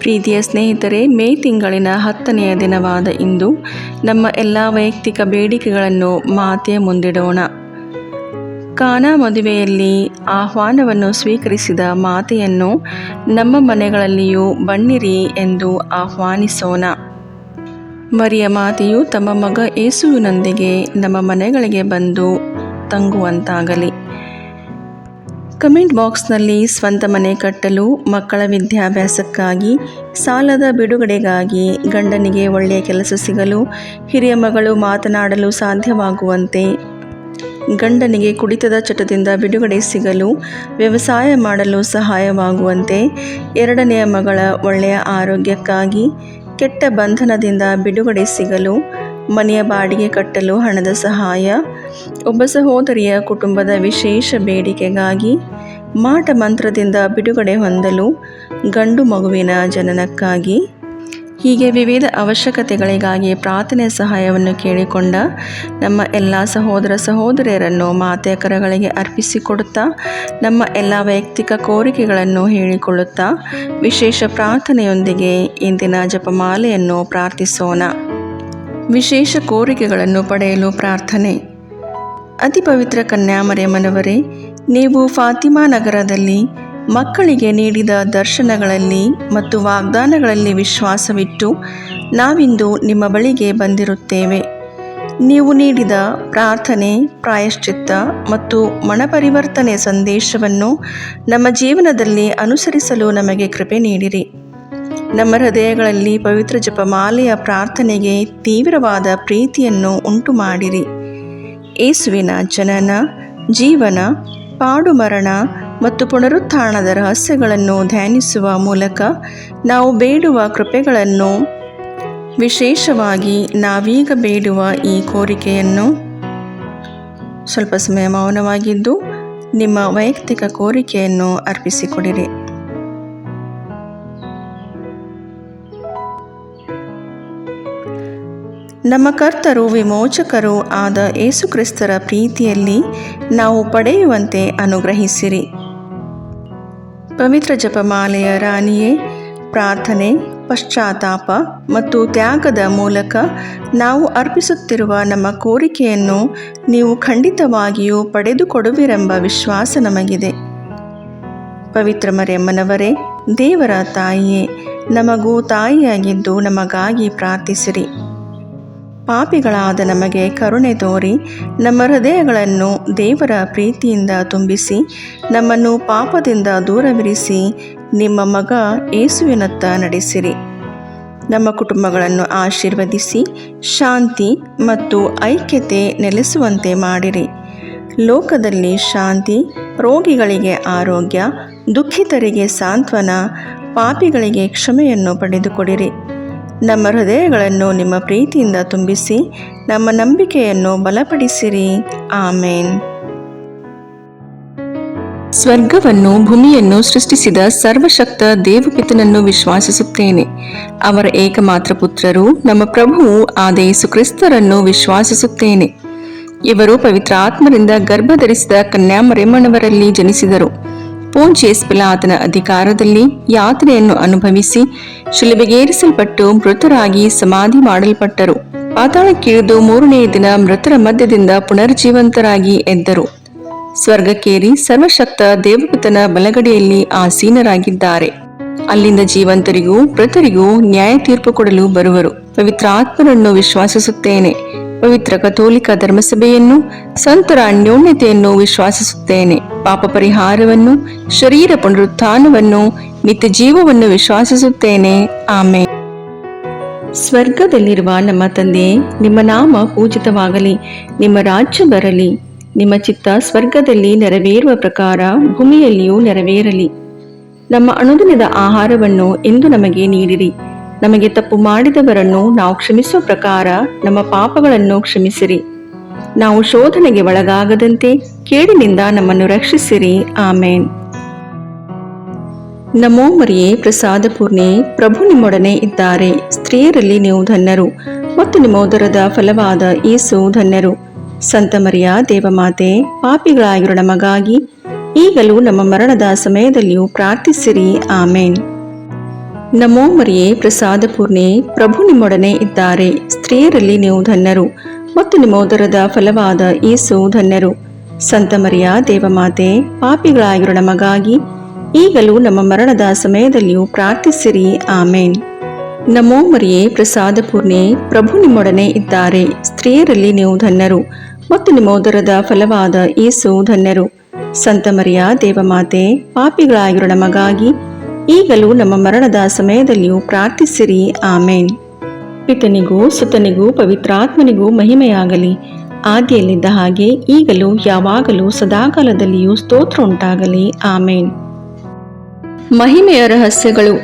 ಪ್ರೀತಿಯ ಸ್ನೇಹಿತರೆ, ಮೇ ತಿಂಗಳಿನ 10ನೆಯ ದಿನವಾದ ಇಂದು ನಮ್ಮ ಎಲ್ಲ ವೈಯಕ್ತಿಕ ಬೇಡಿಕೆಗಳನ್ನು ಮಾತೆಯ ಮುಂದಿಡೋಣ. ಕಾನಾ ಮದುವೆಯಲ್ಲಿ ಆಹ್ವಾನವನ್ನು ಸ್ವೀಕರಿಸಿದ ಮಾತೆಯನ್ನು ನಮ್ಮ ಮನೆಗಳಲ್ಲಿಯೂ ಬನ್ನಿರಿ ಎಂದು ಆಹ್ವಾನಿಸೋಣ. ಮರಿಯ ಮಾತೆಯು ತಮ್ಮ ಮಗ ಯೇಸುವಿನೊಂದಿಗೆ ನಮ್ಮ ಮನೆಗಳಿಗೆ ಬಂದು ತಂಗುವಂತಾಗಲಿ. ಕಮೆಂಟ್ ಬಾಕ್ಸ್ನಲ್ಲಿ ಸ್ವಂತ ಮನೆ ಕಟ್ಟಲು, ಮಕ್ಕಳ ವಿದ್ಯಾಭ್ಯಾಸಕ್ಕಾಗಿ, ಸಾಲದ ಬಿಡುಗಡೆಗಾಗಿ, ಗಂಡನಿಗೆ ಒಳ್ಳೆಯ ಕೆಲಸ ಸಿಗಲು, ಹಿರಿಯ ಮಗಳು ಮಾತನಾಡಲು ಸಾಧ್ಯವಾಗುವಂತೆ, ಗಂಡನಿಗೆ ಕುಡಿತದ ಚಟದಿಂದ ಬಿಡುಗಡೆ ಸಿಗಲು, ವ್ಯವಸಾಯ ಮಾಡಲು ಸಹಾಯವಾಗುವಂತೆ, ಎರಡನೆಯ ಮಗಳ ಒಳ್ಳೆಯ ಆರೋಗ್ಯಕ್ಕಾಗಿ, ಕೆಟ್ಟ ಬಂಧನದಿಂದ ಬಿಡುಗಡೆ ಸಿಗಲು, ಮನೆಯ ಬಾಡಿಗೆ ಕಟ್ಟಲು ಹಣದ ಸಹಾಯ, ಒಬ್ಬ ಸಹೋದರಿಯ ಕುಟುಂಬದ ವಿಶೇಷ ಬೇಡಿಕೆಗಾಗಿ, ಮಾಟ ಮಂತ್ರದಿಂದ ಬಿಡುಗಡೆ ಹೊಂದಲು, ಗಂಡು ಮಗುವಿನ ಜನನಕ್ಕಾಗಿ, ಹೀಗೆ ವಿವಿಧ ಅವಶ್ಯಕತೆಗಳಿಗಾಗಿ ಪ್ರಾರ್ಥನೆ ಸಹಾಯವನ್ನು ಕೇಳಿಕೊಂಡ ನಮ್ಮ ಎಲ್ಲ ಸಹೋದರ ಸಹೋದರಿಯರನ್ನು ಮಾತೆಯ ಕರಗಳಿಗೆ ಅರ್ಪಿಸಿಕೊಡುತ್ತಾ, ನಮ್ಮ ಎಲ್ಲ ವೈಯಕ್ತಿಕ ಕೋರಿಕೆಗಳನ್ನು ಹೇಳಿಕೊಳ್ಳುತ್ತಾ, ವಿಶೇಷ ಪ್ರಾರ್ಥನೆಯೊಂದಿಗೆ ಇಂದಿನ ಜಪಮಾಲೆಯನ್ನು ಪ್ರಾರ್ಥಿಸೋಣ. ವಿಶೇಷ ಕೋರಿಕೆಗಳನ್ನು ಪಡೆಯಲು ಪ್ರಾರ್ಥನೆ. ಅತಿ ಪವಿತ್ರ ಕನ್ಯಾಮರಿಯಮ್ಮನವರೇ, ನೀವು ಫಾತಿಮಾ ನಗರದಲ್ಲಿ ಮಕ್ಕಳಿಗೆ ನೀಡಿದ ದರ್ಶನಗಳಲ್ಲಿ ಮತ್ತು ವಾಗ್ದಾನಗಳಲ್ಲಿ ವಿಶ್ವಾಸವಿಟ್ಟು ನಾವಿಂದು ನಿಮ್ಮ ಬಳಿಗೆ ಬಂದಿರುತ್ತೇವೆ. ನೀವು ನೀಡಿದ ಪ್ರಾರ್ಥನೆ, ಪ್ರಾಯಶ್ಚಿತ್ತ ಮತ್ತು ಮನಪರಿವರ್ತನೆ ಸಂದೇಶವನ್ನು ನಮ್ಮ ಜೀವನದಲ್ಲಿ ಅನುಸರಿಸಲು ನಮಗೆ ಕೃಪೆ ನೀಡಿರಿ. ನಮ್ಮ ಹೃದಯಗಳಲ್ಲಿ ಪವಿತ್ರ ಜಪಮಾಲೆಯ ಪ್ರಾರ್ಥನೆಗೆ ತೀವ್ರವಾದ ಪ್ರೀತಿಯನ್ನು ಉಂಟು ಮಾಡಿರಿ. ಯೇಸುವಿನ ಜನನ, ಜೀವನ, ಪಾಡುಮರಣ ಮತ್ತು ಪುನರುತ್ಥಾನದ ರಹಸ್ಯಗಳನ್ನು ಧ್ಯಾನಿಸುವ ಮೂಲಕ ನಾವು ಬೇಡುವ ಕೃಪೆಗಳನ್ನು, ವಿಶೇಷವಾಗಿ ನಾವೀಗ ಬೇಡುವ ಈ ಕೋರಿಕೆಯನ್ನು, ಸ್ವಲ್ಪ ಸಮಯ ಮೌನವಾಗಿದ್ದು ನಿಮ್ಮ ವೈಯಕ್ತಿಕ ಕೋರಿಕೆಯನ್ನು ಅರ್ಪಿಸಿಕೊಡಿರಿ. ನಮ್ಮ ಕರ್ತರು ವಿಮೋಚಕರೂ ಆದ ಯೇಸುಕ್ರಿಸ್ತರ ಪ್ರೀತಿಯಲ್ಲಿ ನಾವು ಪಡೆಯುವಂತೆ ಅನುಗ್ರಹಿಸಿರಿ. ಪವಿತ್ರ ಜಪಮಾಲೆಯ ರಾಣಿಯೇ, ಪ್ರಾರ್ಥನೆ, ಪಶ್ಚಾತ್ತಾಪ ಮತ್ತು ತ್ಯಾಗದ ಮೂಲಕ ನಾವು ಅರ್ಪಿಸುತ್ತಿರುವ ನಮ್ಮ ಕೋರಿಕೆಯನ್ನು ನೀವು ಖಂಡಿತವಾಗಿಯೂ ಪಡೆದುಕೊಡುವಿರೆಂಬ ವಿಶ್ವಾಸ ನಮಗಿದೆ. ಪವಿತ್ರ ಮರಿಯಮ್ಮನವರೇ, ದೇವರ ತಾಯಿಯೇ, ನಮಗೂ ತಾಯಿಯಾಗಿದ್ದು ನಮಗಾಗಿ ಪ್ರಾರ್ಥಿಸಿರಿ. ಪಾಪಿಗಳಾದ ನಮಗೆ ಕರುಣೆ ತೋರಿ ನಮ್ಮ ಹೃದಯಗಳನ್ನು ದೇವರ ಪ್ರೀತಿಯಿಂದ ತುಂಬಿಸಿ ನಮ್ಮನ್ನು ಪಾಪದಿಂದ ದೂರವಿರಿಸಿ ನಿಮ್ಮ ಮಗ ಯೇಸುವಿನತ್ತ ನಡೆಸಿರಿ. ನಮ್ಮ ಕುಟುಂಬಗಳನ್ನು ಆಶೀರ್ವದಿಸಿ ಶಾಂತಿ ಮತ್ತು ಐಕ್ಯತೆ ನೆಲೆಸುವಂತೆ ಮಾಡಿರಿ. ಲೋಕದಲ್ಲಿ ಶಾಂತಿ, ರೋಗಿಗಳಿಗೆ ಆರೋಗ್ಯ, ದುಃಖಿತರಿಗೆ ಸಾಂತ್ವನ, ಪಾಪಿಗಳಿಗೆ ಕ್ಷಮೆಯನ್ನು ಪಡೆದುಕೊಡಿರಿ. ನಮ್ಮ ಹೃದಯಗಳನ್ನು ನಿಮ್ಮ ಪ್ರೀತಿಯಿಂದ ತುಂಬಿಸಿ ನಮ್ಮ ನಂಬಿಕೆಯನ್ನು ಬಲಪಡಿಸಿರಿ. ಆಮೇನ್. ಸ್ವರ್ಗವನ್ನು ಭೂಮಿಯನ್ನು ಸೃಷ್ಟಿಸಿದ ಸರ್ವಶಕ್ತ ದೇವಪಿತನನ್ನು ವಿಶ್ವಾಸಿಸುತ್ತೇನೆ. ಅವರ ಏಕಮಾತ್ರ ಪುತ್ರರು ನಮ್ಮ ಪ್ರಭುವು ಆದ ಯೇಸು ಕ್ರಿಸ್ತರನ್ನು ವಿಶ್ವಾಸಿಸುತ್ತೇನೆ. ಇವರು ಪವಿತ್ರ ಆತ್ಮರಿಂದ ಗರ್ಭಧರಿಸಿದ ಕನ್ಯಾಮರಿಯಮ್ಮನವರಲ್ಲಿ ಜನಿಸಿದರು. ಪೋಂಚಿಯಸ್ ಪಿಲಾತನ ಅಧಿಕಾರದಲ್ಲಿ ಯಾತನೆಯನ್ನು ಅನುಭವಿಸಿ ಶಿಲುಬೆಗೇರಿಸಲ್ಪಟ್ಟು ಮೃತರಾಗಿ ಸಮಾಧಿ ಮಾಡಲ್ಪಟ್ಟರು. ಪಾತಾಳಕ್ಕಿಳಿದು 3ನೇ ದಿನ ಮೃತರ ಮಧ್ಯದಿಂದ ಪುನರ್ಜೀವಂತರಾಗಿ ಎದ್ದರು. ಸ್ವರ್ಗಕ್ಕೇರಿ ಸರ್ವಶಕ್ತ ದೇವಪಿತನ ಬಲಗಡೆಯಲ್ಲಿ ಆಸೀನರಾಗಿದ್ದಾರೆ. ಅಲ್ಲಿಂದ ಜೀವಂತರಿಗೂ ಮೃತರಿಗೂ ನ್ಯಾಯ ತೀರ್ಪು ಕೊಡಲು ಬರುವರು. ಪವಿತ್ರ ಆತ್ಮರನ್ನು ವಿಶ್ವಾಸಿಸುತ್ತೇನೆ. ಪವಿತ್ರ ಕಥೋಲಿಕ ಧರ್ಮಸಭೆಯನ್ನು, ಸಂತರ ಅನ್ಯೋನ್ಯತೆಯನ್ನು ವಿಶ್ವಾಸಿಸುತ್ತೇನೆ. ಪಾಪ ಪರಿಹಾರವನ್ನು, ಶರೀರ ಪುನರುತ್ಥಾನವನ್ನು, ನಿತ್ಯ ಜೀವವನ್ನು ವಿಶ್ವಾಸಿಸುತ್ತೇನೆ. ಆಮೇನ್. ಸ್ವರ್ಗದಲ್ಲಿರುವ ನಮ್ಮ ತಂದೆಯೇ, ನಿಮ್ಮ ನಾಮ ಪೂಜಿತವಾಗಲಿ. ನಿಮ್ಮ ರಾಜ್ಯ ಬರಲಿ. ನಿಮ್ಮ ಚಿತ್ತ ಸ್ವರ್ಗದಲ್ಲಿ ನೆರವೇರುವ ಪ್ರಕಾರ ಭೂಮಿಯಲ್ಲಿಯೂ ನೆರವೇರಲಿ. ನಮ್ಮ ಅನುದಿನದ ಆಹಾರವನ್ನು ಇಂದು ನಮಗೆ ನೀಡಿರಿ. ನಮಗೆ ತಪ್ಪು ಮಾಡಿದವರನ್ನು ನಾವು ಕ್ಷಮಿಸುವ ಪ್ರಕಾರ ನಮ್ಮ ಪಾಪಗಳನ್ನು ಕ್ಷಮಿಸಿರಿ. ನಾವು ಶೋಧನೆಗೆ ಒಳಗಾಗದಂತೆ ಕೇಡಿನಿಂದ ನಮ್ಮನ್ನು ರಕ್ಷಿಸಿರಿ. ಆಮೇನ್. ನಮೋ ಮರಿಯೇ, ಪ್ರಸಾದ ಪೂರ್ಣೆ, ಪ್ರಭು ನಿಮ್ಮೊಡನೆ ಇದ್ದಾರೆ. ಸ್ತ್ರೀಯರಲ್ಲಿ ನೀವು ಧನ್ಯರು ಮತ್ತು ನಿಮ್ಮ ಉದರದ ಫಲವಾದ ಯೇಸು ಧನ್ಯರು. ಸಂತ ಮರಿಯ ದೇವಮಾತೆ, ಪಾಪಿಗಳಾಗಿರೋ ನಮಗಾಗಿ ಈಗಲೂ ನಮ್ಮ ಮರಣದ ಸಮಯದಲ್ಲಿಯೂ ಪ್ರಾರ್ಥಿಸಿರಿ. ಆಮೇನ್. ನಮೋ ಮರಿಯೇ ಪ್ರಸಾದ ಪೂರ್ಣೆ, ಪ್ರಭು ನಿಮ್ಮೊಡನೆ ಇದ್ದಾರೆ. ಸ್ತ್ರೀಯರಲ್ಲಿ ನೀವು ಧನ್ಯರು ಮತ್ತು ನಿಮ್ಮ ಉದರದ ಫಲವಾದ ಯೇಸು ಧನ್ಯರು. ಸಂತ ಮರಿಯ ದೇವಮಾತೆ, ಪಾಪಿಗಳಾಗಿರೋ ನಮಗಾಗಿ ಈಗಲೂ ನಮ್ಮ ಮರಣದ ಸಮಯದಲ್ಲಿಯೂ ಪ್ರಾರ್ಥಿಸಿರಿ. ಆಮೇನ್. ನಮೋ ಮರಿಯೇ ಪ್ರಸಾದ ಪೂರ್ಣೆ, ಪ್ರಭು ನಿಮ್ಮೊಡನೆ ಇದ್ದಾರೆ. ಸ್ತ್ರೀಯರಲ್ಲಿ ನೀವು ಧನ್ಯರು ಮತ್ತು ನಿಮ್ಮ ಉದರದ ಫಲವಾದ ಯೇಸು ಧನ್ಯರು. ಸಂತ ಮರಿಯ ದೇವಮಾತೆ, ಪಾಪಿಗಳಾಗಿರೋ ನಮಗಾಗಿ ಈಗಲೂ ನಮ್ಮ ಮರಣದ ಸಮಯದಲ್ಲಿಯೂ ಪ್ರಾರ್ಥಿಸಿರಿ. ಆಮೇನ್. ಪಿತನಿಗೂ ಸುತನಿಗೂ ಪವಿತ್ರಾತ್ಮನಿಗೂ ಮಹಿಮೆಯಾಗಲಿ, ಆದಿಯಲ್ಲಿದ್ದ ಹಾಗೆ ಈಗಲೂ ಯಾವಾಗಲೂ ಸದಾಕಾಲದಲ್ಲಿಯೂ ಸ್ತೋತ್ರ ಉಂಟಾಗಲಿ. ಆಮೇನ್. ಮಹಿಮೆಯ ರಹಸ್ಯಗಳು.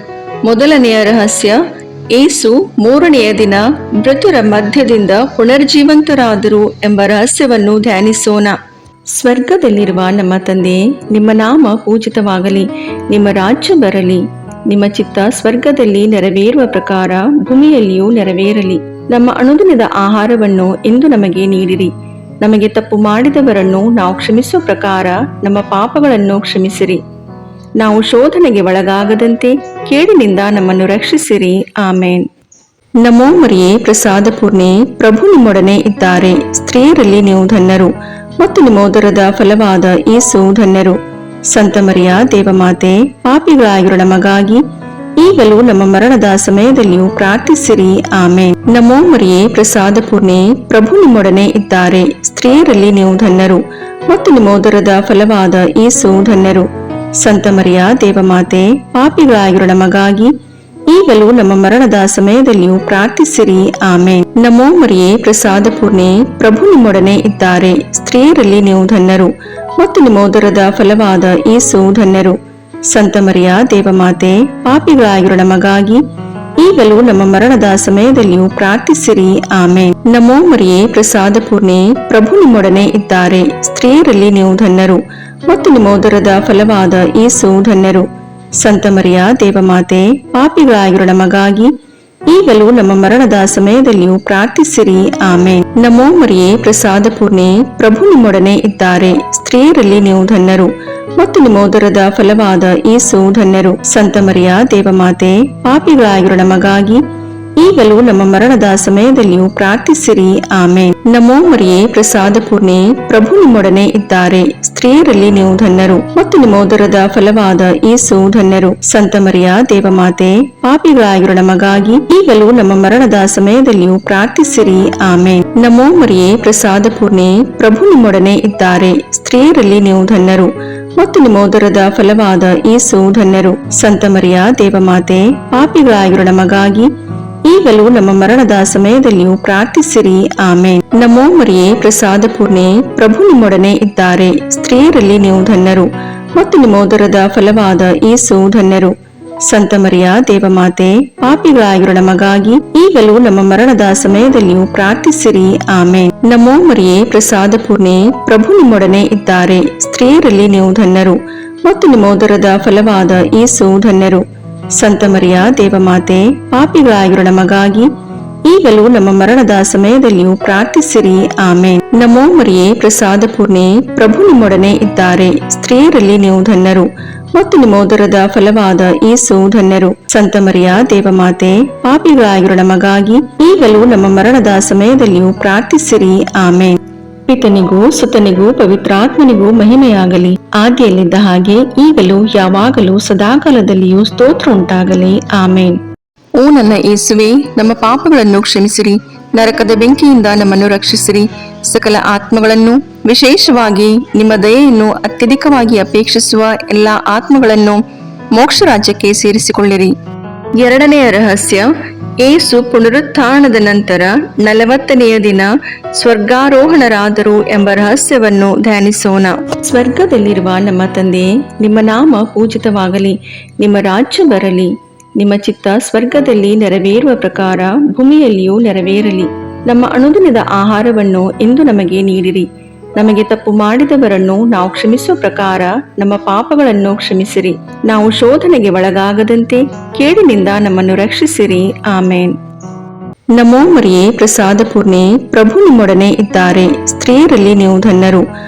ಮೊದಲನೆಯ ರಹಸ್ಯ, ಏಸು ಮೂರನೆಯ ದಿನ ಮೃತರ ಮಧ್ಯದಿಂದ ಪುನರ್ಜೀವಂತರಾದರು ಎಂಬ ರಹಸ್ಯವನ್ನು ಧ್ಯಾನಿಸೋಣ. ಸ್ವರ್ಗದಲ್ಲಿರುವ ನಮ್ಮ ತಂದೆ, ನಿಮ್ಮ ನಾಮ ಪೂಜಿತವಾಗಲಿ, ನಿಮ್ಮ ರಾಜ್ಯ ಬರಲಿ, ನಿಮ್ಮ ಚಿತ್ತ ಸ್ವರ್ಗದಲ್ಲಿ ನೆರವೇರುವ ಪ್ರಕಾರ ಭೂಮಿಯಲ್ಲಿಯೂ ನೆರವೇರಲಿ. ನಮ್ಮ ಅನುದಿನದ ಆಹಾರವನ್ನು ಇಂದು ನಮಗೆ ನೀಡಿರಿ. ನಮಗೆ ತಪ್ಪು ಮಾಡಿದವರನ್ನು ನಾವು ಕ್ಷಮಿಸುವ ಪ್ರಕಾರ ನಮ್ಮ ಪಾಪಗಳನ್ನು ಕ್ಷಮಿಸಿರಿ. ನಾವು ಶೋಧನೆಗೆ ಒಳಗಾಗದಂತೆ ಕೇಡಿನಿಂದ ನಮ್ಮನ್ನು ರಕ್ಷಿಸಿರಿ. ಆಮೇನ್. ನಮೋ ಮರಿಯೇ ಪ್ರಸಾದ ಪೂರ್ಣೆ, ಪ್ರಭು ನಿಮ್ಮೊಡನೆ ಇದ್ದಾರೆ. ಸ್ತ್ರೀಯರಲ್ಲಿ ನೀವು ಧನ್ಯರು ಮತ್ತು ನಿಮ್ಮ ಉದರದ ಫಲವಾದ ಯೇಸು ಧನ್ಯರು. ಸಂತ ಮರಿಯ ದೇವಮಾತೆ, ಪಾಪಿಗಳಾಗಿರೋ ನಮಗಾಗಿ ಈಗಲೂ ನಮ್ಮ ಮರಣದ ಸಮಯದಲ್ಲಿಯೂ ಪ್ರಾರ್ಥಿಸಿರಿ. ಆಮೇನ್. ನಮೋ ಮರಿಯೇ ಪ್ರಸಾದ ಪೂರ್ಣೆ, ಪ್ರಭು ನಿಮ್ಮೊಡನೆ ಇದ್ದಾರೆ. ಸ್ತ್ರೀಯರಲ್ಲಿ ನೀವು ಧನ್ಯರು ಮತ್ತು ನಿಮ್ಮ ಉದರದ ಫಲವಾದ ಯೇಸು ಧನ್ಯರು. ಸಂತ ಮರಿಯ ದೇವಮಾತೆ, ಪಾಪಿಗಳಾಗಿರೋ ನಮಗಾಗಿ ಈಗಲೂ ನಮ್ಮ ಮರಣದ ಸಮಯದಲ್ಲಿಯೂ ಪ್ರಾರ್ಥಿಸಿರಿ. ಆಮೇನ್. ನಮೋ ಮರಿಯೇ ಪ್ರಸಾದ ಪೂರ್ಣೆ, ಪ್ರಭು ನಿಮ್ಮೊಡನೆ ಇದ್ದಾರೆ. ಸ್ತ್ರೀಯರಲ್ಲಿ ನೀವು ಧನ್ಯರು ಮತ್ತು ನಿಮ್ಮ ಉದರದ ಫಲವಾದ ಯೇಸು ಧನ್ಯರು. ಸಂತ ಮರಿಯ ದೇವಮಾತೆ, ಪಾಪಿಗಳಾಗಿರೋ ನಮಗಾಗಿ ಈಗಲೂ ನಮ್ಮ ಮರಣದ ಸಮಯದಲ್ಲಿಯೂ ಪ್ರಾರ್ಥಿಸಿರಿ. ಆಮೇನ್. ನಮೋ ಮರಿಯೇ ಪ್ರಸಾದ ಪೂರ್ಣೆ, ಪ್ರಭು ನಿಮ್ಮೊಡನೆ ಇದ್ದಾರೆ. ಸ್ತ್ರೀಯರಲ್ಲಿ ನೀವು ಧನ್ಯರು ಮತ್ತು ನಿಮ್ಮ ಉದರದ ಫಲವಾದ ಯೇಸು ಧನ್ಯರು. ಸಂತ ಮರಿಯ ದೇವಮಾತೆ, ಪಾಪಿಗಳಾಗಿರೋ ನಮಗಾಗಿ ಈಗಲೂ ನಮ್ಮ ಮರಣದ ಸಮಯದಲ್ಲಿಯೂ ಪ್ರಾರ್ಥಿಸಿರಿ. ಆಮೇನ್. ನಮೋ ಮರಿಯೇ ಪ್ರಸಾದ ಪೂರ್ಣೆ, ಪ್ರಭು ನಿಮ್ಮೊಡನೆ ಇದ್ದಾರೆ. ಸ್ತ್ರೀಯರಲ್ಲಿ ನೀವು ಧನ್ಯರು ಮತ್ತು ನಿಮ್ಮ ಉದರದ ಫಲವಾದ ಯೇಸು ಧನ್ಯರು. ಸಂತ ಮರಿಯ ದೇವಮಾತೆ, ಪಾಪಿಗಳಾಗಿರೋ ನಮಗಾಗಿ ಈಗಲೂ ನಮ್ಮ ಮರಣದ ಸಮಯದಲ್ಲಿಯೂ ಪ್ರಾರ್ಥಿಸಿರಿ. ಆಮೇನ್. ನಮೋ ಮರಿಯೇ ಪ್ರಸಾದ ಪೂರ್ಣೆ, ಪ್ರಭು ನಿಮ್ಮೊಡನೆ ಇದ್ದಾರೆ. ಸ್ತ್ರೀಯರಲ್ಲಿ ನೀವು ಧನ್ಯರು ಮತ್ತು ನಿಮ್ಮ ಉದರದ ಫಲವಾದ ಯೇಸು ಧನ್ಯರು. ಸಂತ ಮರಿಯ ದೇವಮಾತೆ, ಪಾಪಿಗಳಾಗಿರೋ ನಮಗಾಗಿ ಈಗಲೂ ನಮ್ಮ ಮರಣದ ಸಮಯದಲ್ಲಿಯೂ ಪ್ರಾರ್ಥಿಸಿರಿ. ಆಮೇನ್. ನಮೋ ಮರಿಯೇ ಪ್ರಸಾದ ಪೂರ್ಣೆ, ಪ್ರಭು ನಿಮ್ಮೊಡನೆ ಇದ್ದಾರೆ. ಸ್ತ್ರೀಯರಲ್ಲಿ ನೀವು ಧನ್ಯರು ಮತ್ತು ನಿಮ್ಮ ಉದರದ ಫಲವಾದ ಯೇಸು ಧನ್ಯರು. ಸಂತ ಮರಿಯ ದೇವಮಾತೆ, ಪಾಪಿಗಳಾಗಿರೋ ನಮಗಾಗಿ ಈಗಲೂ ನಮ್ಮ ಮರಣದ ಸಮಯದಲ್ಲಿಯೂ ಪ್ರಾರ್ಥಿಸಿರಿ. ಆಮೇನ್. ನಮೋ ಮರಿಯೇ ಪ್ರಸಾದ ಪೂರ್ಣೆ, ಪ್ರಭು ನಿಮ್ಮೊಡನೆ ಇದ್ದಾರೆ. ಸ್ತ್ರೀಯರಲ್ಲಿ ನೀವು ಧನ್ಯರು ಮತ್ತು ನಿಮ್ಮ ಉದರದ ಫಲವಾದ ಯೇಸು ಧನ್ಯರು. ಸಂತ ಮರಿಯ ದೇವಮಾತೆ, ಪಾಪಿಗಳಾಗಿರೋ ನಮಗಾಗಿ ಈಗಲೂ ನಮ್ಮ ಮರಣದ ಸಮಯದಲ್ಲಿಯೂ ಪ್ರಾರ್ಥಿಸಿರಿ. ಆಮೇನ್. ನಮೋ ಮರಿಯೇ ಪ್ರಸಾದ ಪೂರ್ಣೆ, ಪ್ರಭು ನಿಮ್ಮೊಡನೆ ಇದ್ದಾರೆ. ಸ್ತ್ರೀಯರಲ್ಲಿ ನೀವು ಧನ್ಯರು ಮತ್ತು ನಿಮ್ಮ ಉದರದ ಫಲವಾದ ಯೇಸು ಧನ್ಯರು. ಸಂತ ಮರಿಯ ದೇವಮಾತೆ, ಪಾಪಿಗಳಾಗಿರೋ ನಮಗಾಗಿ ಈಗಲೂ ನಮ್ಮ ಮರಣದ ಸಮಯದಲ್ಲಿಯೂ ಪ್ರಾರ್ಥಿಸಿರಿ. ಆಮೇನ್. ನಮೋ ಮರಿಯೇ ಪ್ರಸಾದ ಪೂರ್ಣೆ, ಪ್ರಭು ನಿಮ್ಮೊಡನೆ ಇದ್ದಾರೆ. ಸ್ತ್ರೀಯರಲ್ಲಿ ನೀವು ಧನ್ಯರು ಮತ್ತು ನಿಮ್ಮ ಉದರದ ಫಲವಾದ ಯೇಸು ಧನ್ಯರು. ಸಂತ ಮರಿಯ ದೇವಮಾತೆ, ಪಾಪಿಗಳಾಗಿರೋ ನಮಗಾಗಿ ಈಗಲೂ ನಮ್ಮ ಮರಣದ ಸಮಯದಲ್ಲಿಯೂ ಪ್ರಾರ್ಥಿಸಿರಿ. ಆಮೇನ್. ಪಿತನಿಗೂ ಸುತನಿಗೂ ಪವಿತ್ರಾತ್ಮನಿಗೂ ಮಹಿಮೆಯಾಗಲಿ, ಆದಿಯಲ್ಲಿದ್ದ ಹಾಗೆ ಈಗಲೂ ಯಾವಾಗಲೂ ಸದಾಕಾಲದಲ್ಲಿಯೂ ಸ್ತೋತ್ರ ಉಂಟಾಗಲಿ. ಆಮೇನ್. ಓ ನನ್ನ ಯೇಸುವೆ, ನಮ್ಮ ಪಾಪಗಳನ್ನು ಕ್ಷಮಿಸಿರಿ, ನರಕದ ಬೆಂಕಿಯಿಂದ ನಮ್ಮನ್ನು ರಕ್ಷಿಸಿರಿ, ಸಕಲ ಆತ್ಮಗಳನ್ನು, ವಿಶೇಷವಾಗಿ ನಿಮ್ಮ ದಯೆಯನ್ನು ಅತ್ಯಧಿಕವಾಗಿ ಅಪೇಕ್ಷಿಸುವ ಎಲ್ಲ ಆತ್ಮಗಳನ್ನು ಮೋಕ್ಷ ರಾಜ್ಯಕ್ಕೆ ಸೇರಿಸಿಕೊಳ್ಳಿರಿ. ಎರಡನೆಯ ರಹಸ್ಯ, ಏಸು ಪುನರುತ್ಥಾನದ ನಂತರ 40ನೆಯ ದಿನ ಸ್ವರ್ಗಾರೋಹಣರಾದರು ಎಂಬ ರಹಸ್ಯವನ್ನು ಧ್ಯಾನಿಸೋಣ. ಸ್ವರ್ಗದಲ್ಲಿರುವ ನಮ್ಮ ತಂದೆ, ನಿಮ್ಮ ನಾಮ ಪೂಜಿತವಾಗಲಿ, ನಿಮ್ಮ ರಾಜ್ಯ ಬರಲಿ, ನಿಮ್ಮ ಚಿತ್ತ ಸ್ವರ್ಗದಲ್ಲಿ ನೆರವೇರುವ ಪ್ರಕಾರ ಭೂಮಿಯಲ್ಲಿಯೂ ನೆರವೇರಲಿ. ನಮ್ಮ ಅನುದಿನದ ಆಹಾರವನ್ನು ಇಂದು ನಮಗೆ ನೀಡಿರಿ. ನಮಗೆ ತಪ್ಪು ಮಾಡಿದವರನ್ನು ನಾವು ಕ್ಷಮಿಸುವ ಪ್ರಕಾರ ನಮ್ಮ ಪಾಪಗಳನ್ನು ಕ್ಷಮಿಸಿರಿ. ನಾವು ಶೋಧನೆಗೆ ಒಳಗಾಗದಂತೆ ಕೇಡಿನಿಂದ ನಮ್ಮನ್ನು ರಕ್ಷಿಸಿರಿ. ಆಮೇನ್. ನಮೋ ಮರಿಯೇ ಪ್ರಸಾದ ಪೂರ್ಣೆ, ಪ್ರಭು ನಿಮ್ಮೊಡನೆ ಇದ್ದಾರೆ. ಸ್ತ್ರೀಯರಲ್ಲಿ ನೀವು ಧನ್ಯರು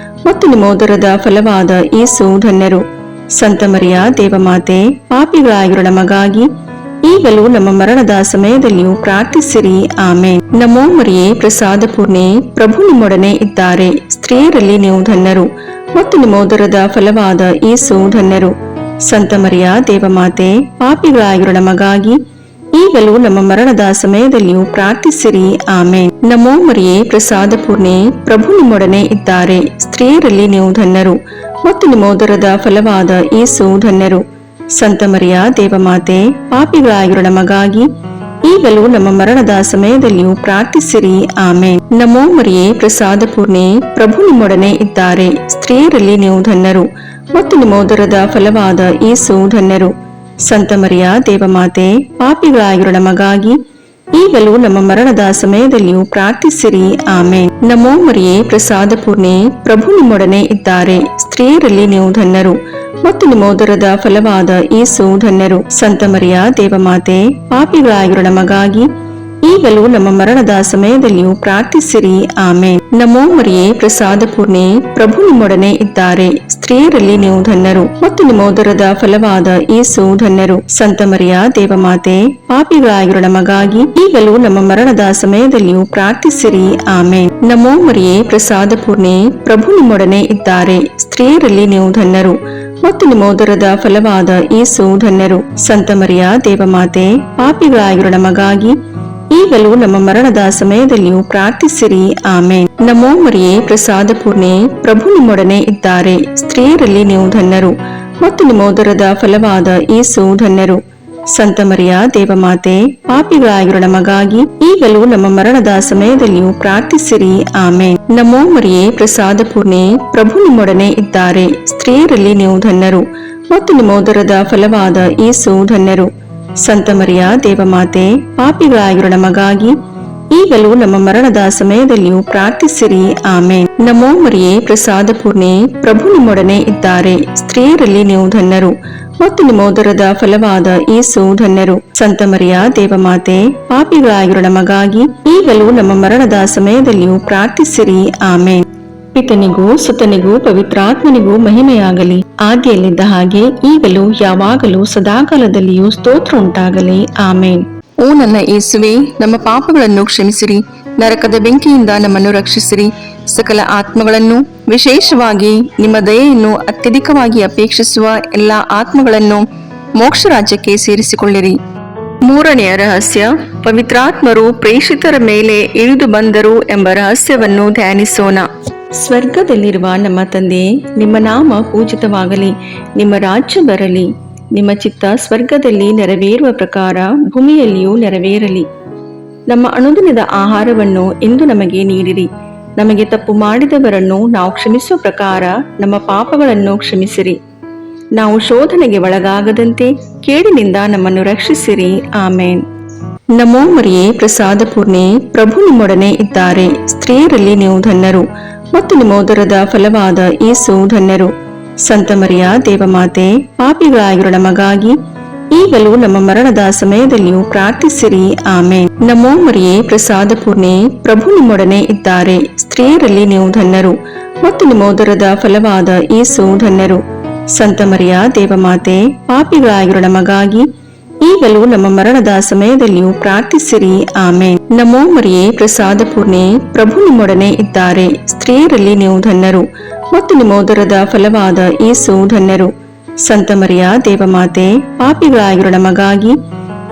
ಮತ್ತು ನಿಮ್ಮ ಉದರದ ಫಲವಾದ ಯೇಸು ಧನ್ಯರು. ಸಂತ ಮರಿಯ ದೇವಮಾತೆ, ಪಾಪಿಗಳಾಗಿರೋ ನಮಗಾಗಿ ಈಗಲೂ ನಮ್ಮ ಮರಣದ ಸಮಯದಲ್ಲಿಯೂ ಪ್ರಾರ್ಥಿಸಿರಿ. ಆಮೇನ್. ನಮೋ ಮರಿಯೇ, ಪ್ರಸಾದ ಪೂರ್ಣೆ, ಪ್ರಭು ನಿಮ್ಮೊಡನೆ ಇದ್ದಾರೆ. ಸ್ತ್ರೀಯರಲ್ಲಿ ನೀವು ಧನ್ಯರು ಮತ್ತು ನಿಮ್ಮ ಉದರದ ಫಲವಾದ ಯೇಸು ಧನ್ಯರು. ಸಂತ ಮರಿಯ ದೇವಮಾತೆ, ಪಾಪಿಗಳಾಗಿರೋ ನಮಗಾಗಿ ಈಗಲೂ ನಮ್ಮ ಮರಣದ ಸಮಯದಲ್ಲಿಯೂ ಪ್ರಾರ್ಥಿಸಿರಿ. ಆಮೇನ್. ನಮೋ ಮರಿಯೇ, ಪ್ರಸಾದ ಪೂರ್ಣೆ, ಪ್ರಭು ನಿಮ್ಮೊಡನೆ ಇದ್ದಾರೆ. ಸ್ತ್ರೀಯರಲ್ಲಿ ನೀವು ಧನ್ಯರು ಮತ್ತು ನಿಮ್ಮ ಉದರದ ಫಲವಾದ ಯೇಸು ಧನ್ಯರು. ಸಂತ ಮರಿಯ ದೇವಮಾತೆ, ಪಾಪಿಗಳಾಗಿರೋ ನಮಗಾಗಿ ಈಗಲೂ ನಮ್ಮ ಮರಣದ ಸಮಯದಲ್ಲಿಯೂ ಪ್ರಾರ್ಥಿಸಿರಿ. ಆಮೇನ್. ನಮೋ ಮರಿಯೇ, ಪ್ರಸಾದ ಪೂರ್ಣೆ, ಪ್ರಭು ನಿಮ್ಮೊಡನೆ ಇದ್ದಾರೆ. ಸ್ತ್ರೀಯರಲ್ಲಿ ನೀವು ಧನ್ಯರು ಮತ್ತು ನಿಮ್ಮ ಉದರದ ಫಲವಾದ ಯೇಸು ಧನ್ಯರು. ಸಂತ ಮರಿಯ ದೇವಮಾತೆ, ಪಾಪಿಗಳಾಗಿರೋ ನಮಗಾಗಿ ಈಗಲೂ ನಮ್ಮ ಮರಣದ ಸಮಯದಲ್ಲಿಯೂ ಪ್ರಾರ್ಥಿಸಿರಿ. ಆಮೇನ್. ನಮೋ ಮರಿಯೇ, ಪ್ರಸಾದ ಪೂರ್ಣೆ, ಪ್ರಭು ನಿಮ್ಮೊಡನೆ ಇದ್ದಾರೆ. ಸ್ತ್ರೀಯರಲ್ಲಿ ನೀವು ಧನ್ಯರು ಮತ್ತು ನಿಮ್ಮ ಉದರದ ಫಲವಾದ ಯೇಸು ಧನ್ಯರು. ಸಂತ ಮರಿಯ ದೇವಮಾತೆ, ಪಾಪಿಗಳಾಗಿರೋ ನಮಗಾಗಿ ಈಗಲೂ ನಮ್ಮ ಮರಣದ ಸಮಯದಲ್ಲಿಯೂ ಪ್ರಾರ್ಥಿಸಿರಿ. ಆಮೇನ್. ನಮೋ ಮರಿಯೇ, ಪ್ರಸಾದ ಪೂರ್ಣೆ, ಪ್ರಭು ನಿಮ್ಮೊಡನೆ ಇದ್ದಾರೆ. ಸ್ತ್ರೀಯರಲ್ಲಿ ನೀವು ಧನ್ಯರು ಮತ್ತು ನಿಮ್ಮ ಉದರದ ಫಲವಾದ ಯೇಸು ಧನ್ಯರು. ಸಂತ ಮರಿಯ ದೇವಮಾತೆ, ಪಾಪಿಗಳಾಗಿರೋ ನಮಗಾಗಿ ಈಗಲೂ ನಮ್ಮ ಮರಣದ ಸಮಯದಲ್ಲಿಯೂ ಪ್ರಾರ್ಥಿಸಿರಿ. ಆಮೇನ್. ನಮೋ ಮರಿಯೇ, ಪ್ರಸಾದ ಪೂರ್ಣೆ, ಪ್ರಭು ನಿಮ್ಮೊಡನೆ ಇದ್ದಾರೆ. ಸ್ತ್ರೀಯರಲ್ಲಿ ನೀವು ಧನ್ಯರು ಮತ್ತು ನಿಮ್ಮ ಉದರದ ಫಲವಾದ ಯೇಸು ಧನ್ಯರು. ಸಂತ ಮರಿಯ ದೇವಮಾತೆ, ಪಾಪಿಗಳಾಗಿರೋ ನಮಗಾಗಿ ಈಗಲೂ ನಮ್ಮ ಮರಣದ ಸಮಯದಲ್ಲಿಯೂ ಪ್ರಾರ್ಥಿಸಿರಿ. ಆಮೇನ್. ನಮೋ ಮರಿಯೇ, ಪ್ರಸಾದ ಪೂರ್ಣೆ, ಪ್ರಭು ನಿಮ್ಮೊಡನೆ ಇದ್ದಾರೆ. ಸ್ತ್ರೀಯರಲ್ಲಿ ನೀವು ಧನ್ಯರು ಮತ್ತು ನಿಮ್ಮ ಉದರದ ಫಲವಾದ ಯೇಸು ಧನ್ಯರು. ಸಂತ ಮರಿಯ ದೇವಮಾತೆ, ಪಾಪಿಗಳಾಗಿರೋ ನಮಗಾಗಿ ಈಗಲೂ ನಮ್ಮ ಮರಣದ ಸಮಯದಲ್ಲಿಯೂ ಪ್ರಾರ್ಥಿಸಿರಿ. ಆಮೇನ್. ನಮೋ ಮರಿಯೇ, ಪ್ರಸಾದ ಪೂರ್ಣೆ, ಪ್ರಭು ನಿಮ್ಮೊಡನೆ ಇದ್ದಾರೆ. ಸ್ತ್ರೀಯರಲ್ಲಿ ನೀವು ಧನ್ಯರು ಮತ್ತು ನಿಮ್ಮ ಉದರದ ಫಲವಾದ ಯೇಸು ಧನ್ಯರು. ಸಂತ ಮರಿಯ ದೇವಮಾತೆ, ಪಾಪಿಗಳಾಗಿರೋ ನಮಗಾಗಿ ಈಗಲೂ ನಮ್ಮ ಮರಣದ ಸಮಯದಲ್ಲಿಯೂ ಪ್ರಾರ್ಥಿಸಿರಿ. ಆಮೇನ್. ನಮೋ ಮರಿಯೇ, ಪ್ರಸಾದ ಪೂರ್ಣೆ, ಪ್ರಭು ನಿಮ್ಮೊಡನೆ ಇದ್ದಾರೆ. ಸ್ತ್ರೀಯರಲ್ಲಿ ನೀವು ಧನ್ಯರು ಮತ್ತು ನಿಮ್ಮ ಉದರದ ಫಲವಾದ ಯೇಸು ಧನ್ಯರು. ಸಂತ ಮರಿಯ ದೇವಮಾತೆ, ಪಾಪಿಗಳಾಗಿರೋ ನಮಗಾಗಿ ಈಗಲೂ ನಮ್ಮ ಮರಣದ ಸಮಯದಲ್ಲಿಯೂ ಪ್ರಾರ್ಥಿಸಿರಿ. ಆಮೇನ್. ಪಿತನಿಗೂ ಸುತನಿಗೂ ಪವಿತ್ರಾತ್ಮನಿಗೂ ಮಹಿಮೆಯಾಗಲಿ, ಆದಿಯಲ್ಲಿದ್ದ ಹಾಗೆ ಈಗಲೂ ಯಾವಾಗಲೂ ಸದಾಕಾಲದಲ್ಲಿಯೂ ಸ್ತೋತ್ರ ಉಂಟಾಗಲಿ. ಆಮೇನ್. ಓ ನನ್ನ ಯೇಸುವೆ, ನಮ್ಮ ಪಾಪಗಳನ್ನು ಕ್ಷಮಿಸಿರಿ, ನರಕದ ಬೆಂಕಿಯಿಂದ ನಮ್ಮನ್ನು ರಕ್ಷಿಸಿರಿ, ಸಕಲ ಆತ್ಮಗಳನ್ನು, ವಿಶೇಷವಾಗಿ ನಿಮ್ಮ ದಯೆಯನ್ನು ಅತ್ಯಧಿಕವಾಗಿ ಅಪೇಕ್ಷಿಸುವ ಎಲ್ಲಾ ಆತ್ಮಗಳನ್ನು ಮೋಕ್ಷ ರಾಜ್ಯಕ್ಕೆ ಸೇರಿಸಿಕೊಳ್ಳಿರಿ. ಮೂರನೆಯ ರಹಸ್ಯ, ಪವಿತ್ರಾತ್ಮರು ಪ್ರೇಷಿತರ ಮೇಲೆ ಇಳಿದು ಬಂದರು ಎಂಬ ರಹಸ್ಯವನ್ನು ಧ್ಯಾನಿಸೋಣ. ಸ್ವರ್ಗದಲ್ಲಿರುವ ನಮ್ಮ ತಂದೆ, ನಿಮ್ಮ ನಾಮ ಪೂಜಿತವಾಗಲಿ, ನಿಮ್ಮ ರಾಜ್ಯ ಬರಲಿ, ನಿಮ್ಮ ಚಿತ್ತ ಸ್ವರ್ಗದಲ್ಲಿ ನೆರವೇರುವ ಪ್ರಕಾರ ಭೂಮಿಯಲ್ಲಿಯೂ ನೆರವೇರಲಿ. ನಮ್ಮ ಅನುದಿನದ ಆಹಾರವನ್ನು ಇಂದು ನಮಗೆ ನೀಡಿರಿ. ನಮಗೆ ತಪ್ಪು ಮಾಡಿದವರನ್ನು ನಾವು ಕ್ಷಮಿಸುವ ಪ್ರಕಾರ ನಮ್ಮ ಪಾಪಗಳನ್ನು ಕ್ಷಮಿಸಿರಿ. ನಾವು ಶೋಧನೆಗೆ ಒಳಗಾಗದಂತೆ ಕೇಡಿನಿಂದ ನಮ್ಮನ್ನು ರಕ್ಷಿಸಿರಿ. ಆಮೇನ್. ನಮೋ ಮರಿಯೇ, ಪ್ರಸಾದ ಪೂರ್ಣೆ, ಪ್ರಭು ನಿಮ್ಮೊಡನೆ ಇದ್ದಾರೆ. ಸ್ತ್ರೀಯರಲ್ಲಿ ನೀವು ಧನ್ಯರು ಮತ್ತು ನಿಮ್ಮ ಉದರದ ಫಲವಾದ ಯೇಸು ಧನ್ಯರು. ಸಂತ ಮರಿಯ ದೇವಮಾತೆ, ಪಾಪಿಗಳಾಗಿರೋ ನಮಗಾಗಿ ಈಗಲೂ ನಮ್ಮ ಮರಣದ ಸಮಯದಲ್ಲಿಯೂ ಪ್ರಾರ್ಥಿಸಿರಿ. ಆಮೇನ್. ನಮೋ ಮರಿಯೇ, ಪ್ರಸಾದ ಪೂರ್ಣೆ, ಪ್ರಭು ನಿಮ್ಮೊಡನೆ ಇದ್ದಾರೆ. ಸ್ತ್ರೀಯರಲ್ಲಿ ನೀವು ಧನ್ಯರು ಮತ್ತು ನಿಮ್ಮ ಉದರದ ಫಲವಾದ ಯೇಸು ಧನ್ಯರು. ಸಂತ ಮರಿಯ ದೇವಮಾತೆ, ಪಾಪಿಗಳಾಗಿರೋ ನಮಗಾಗಿ ಈಗಲೂ ನಮ್ಮ ಮರಣದ ಸಮಯದಲ್ಲಿಯೂ ಪ್ರಾರ್ಥಿಸಿರಿ. ಆಮೇನ್. ನಮೋ ಮರಿಯೇ, ಪ್ರಸಾದ ಪೂರ್ಣೆ, ಪ್ರಭು ನಿಮ್ಮೊಡನೆ ಇದ್ದಾರೆ. ಸ್ತ್ರೀಯರಲ್ಲಿ ನೀವು ಧನ್ಯರು ಮತ್ತು ನಿಮ್ಮ ಉದರದ ಫಲವಾದ ಯೇಸು ಧನ್ಯರು. ಸಂತ ಮರಿಯ ದೇವಮಾತೆ, ಪಾಪಿಗಳಾಗಿರೋ ನಮಗಾಗಿ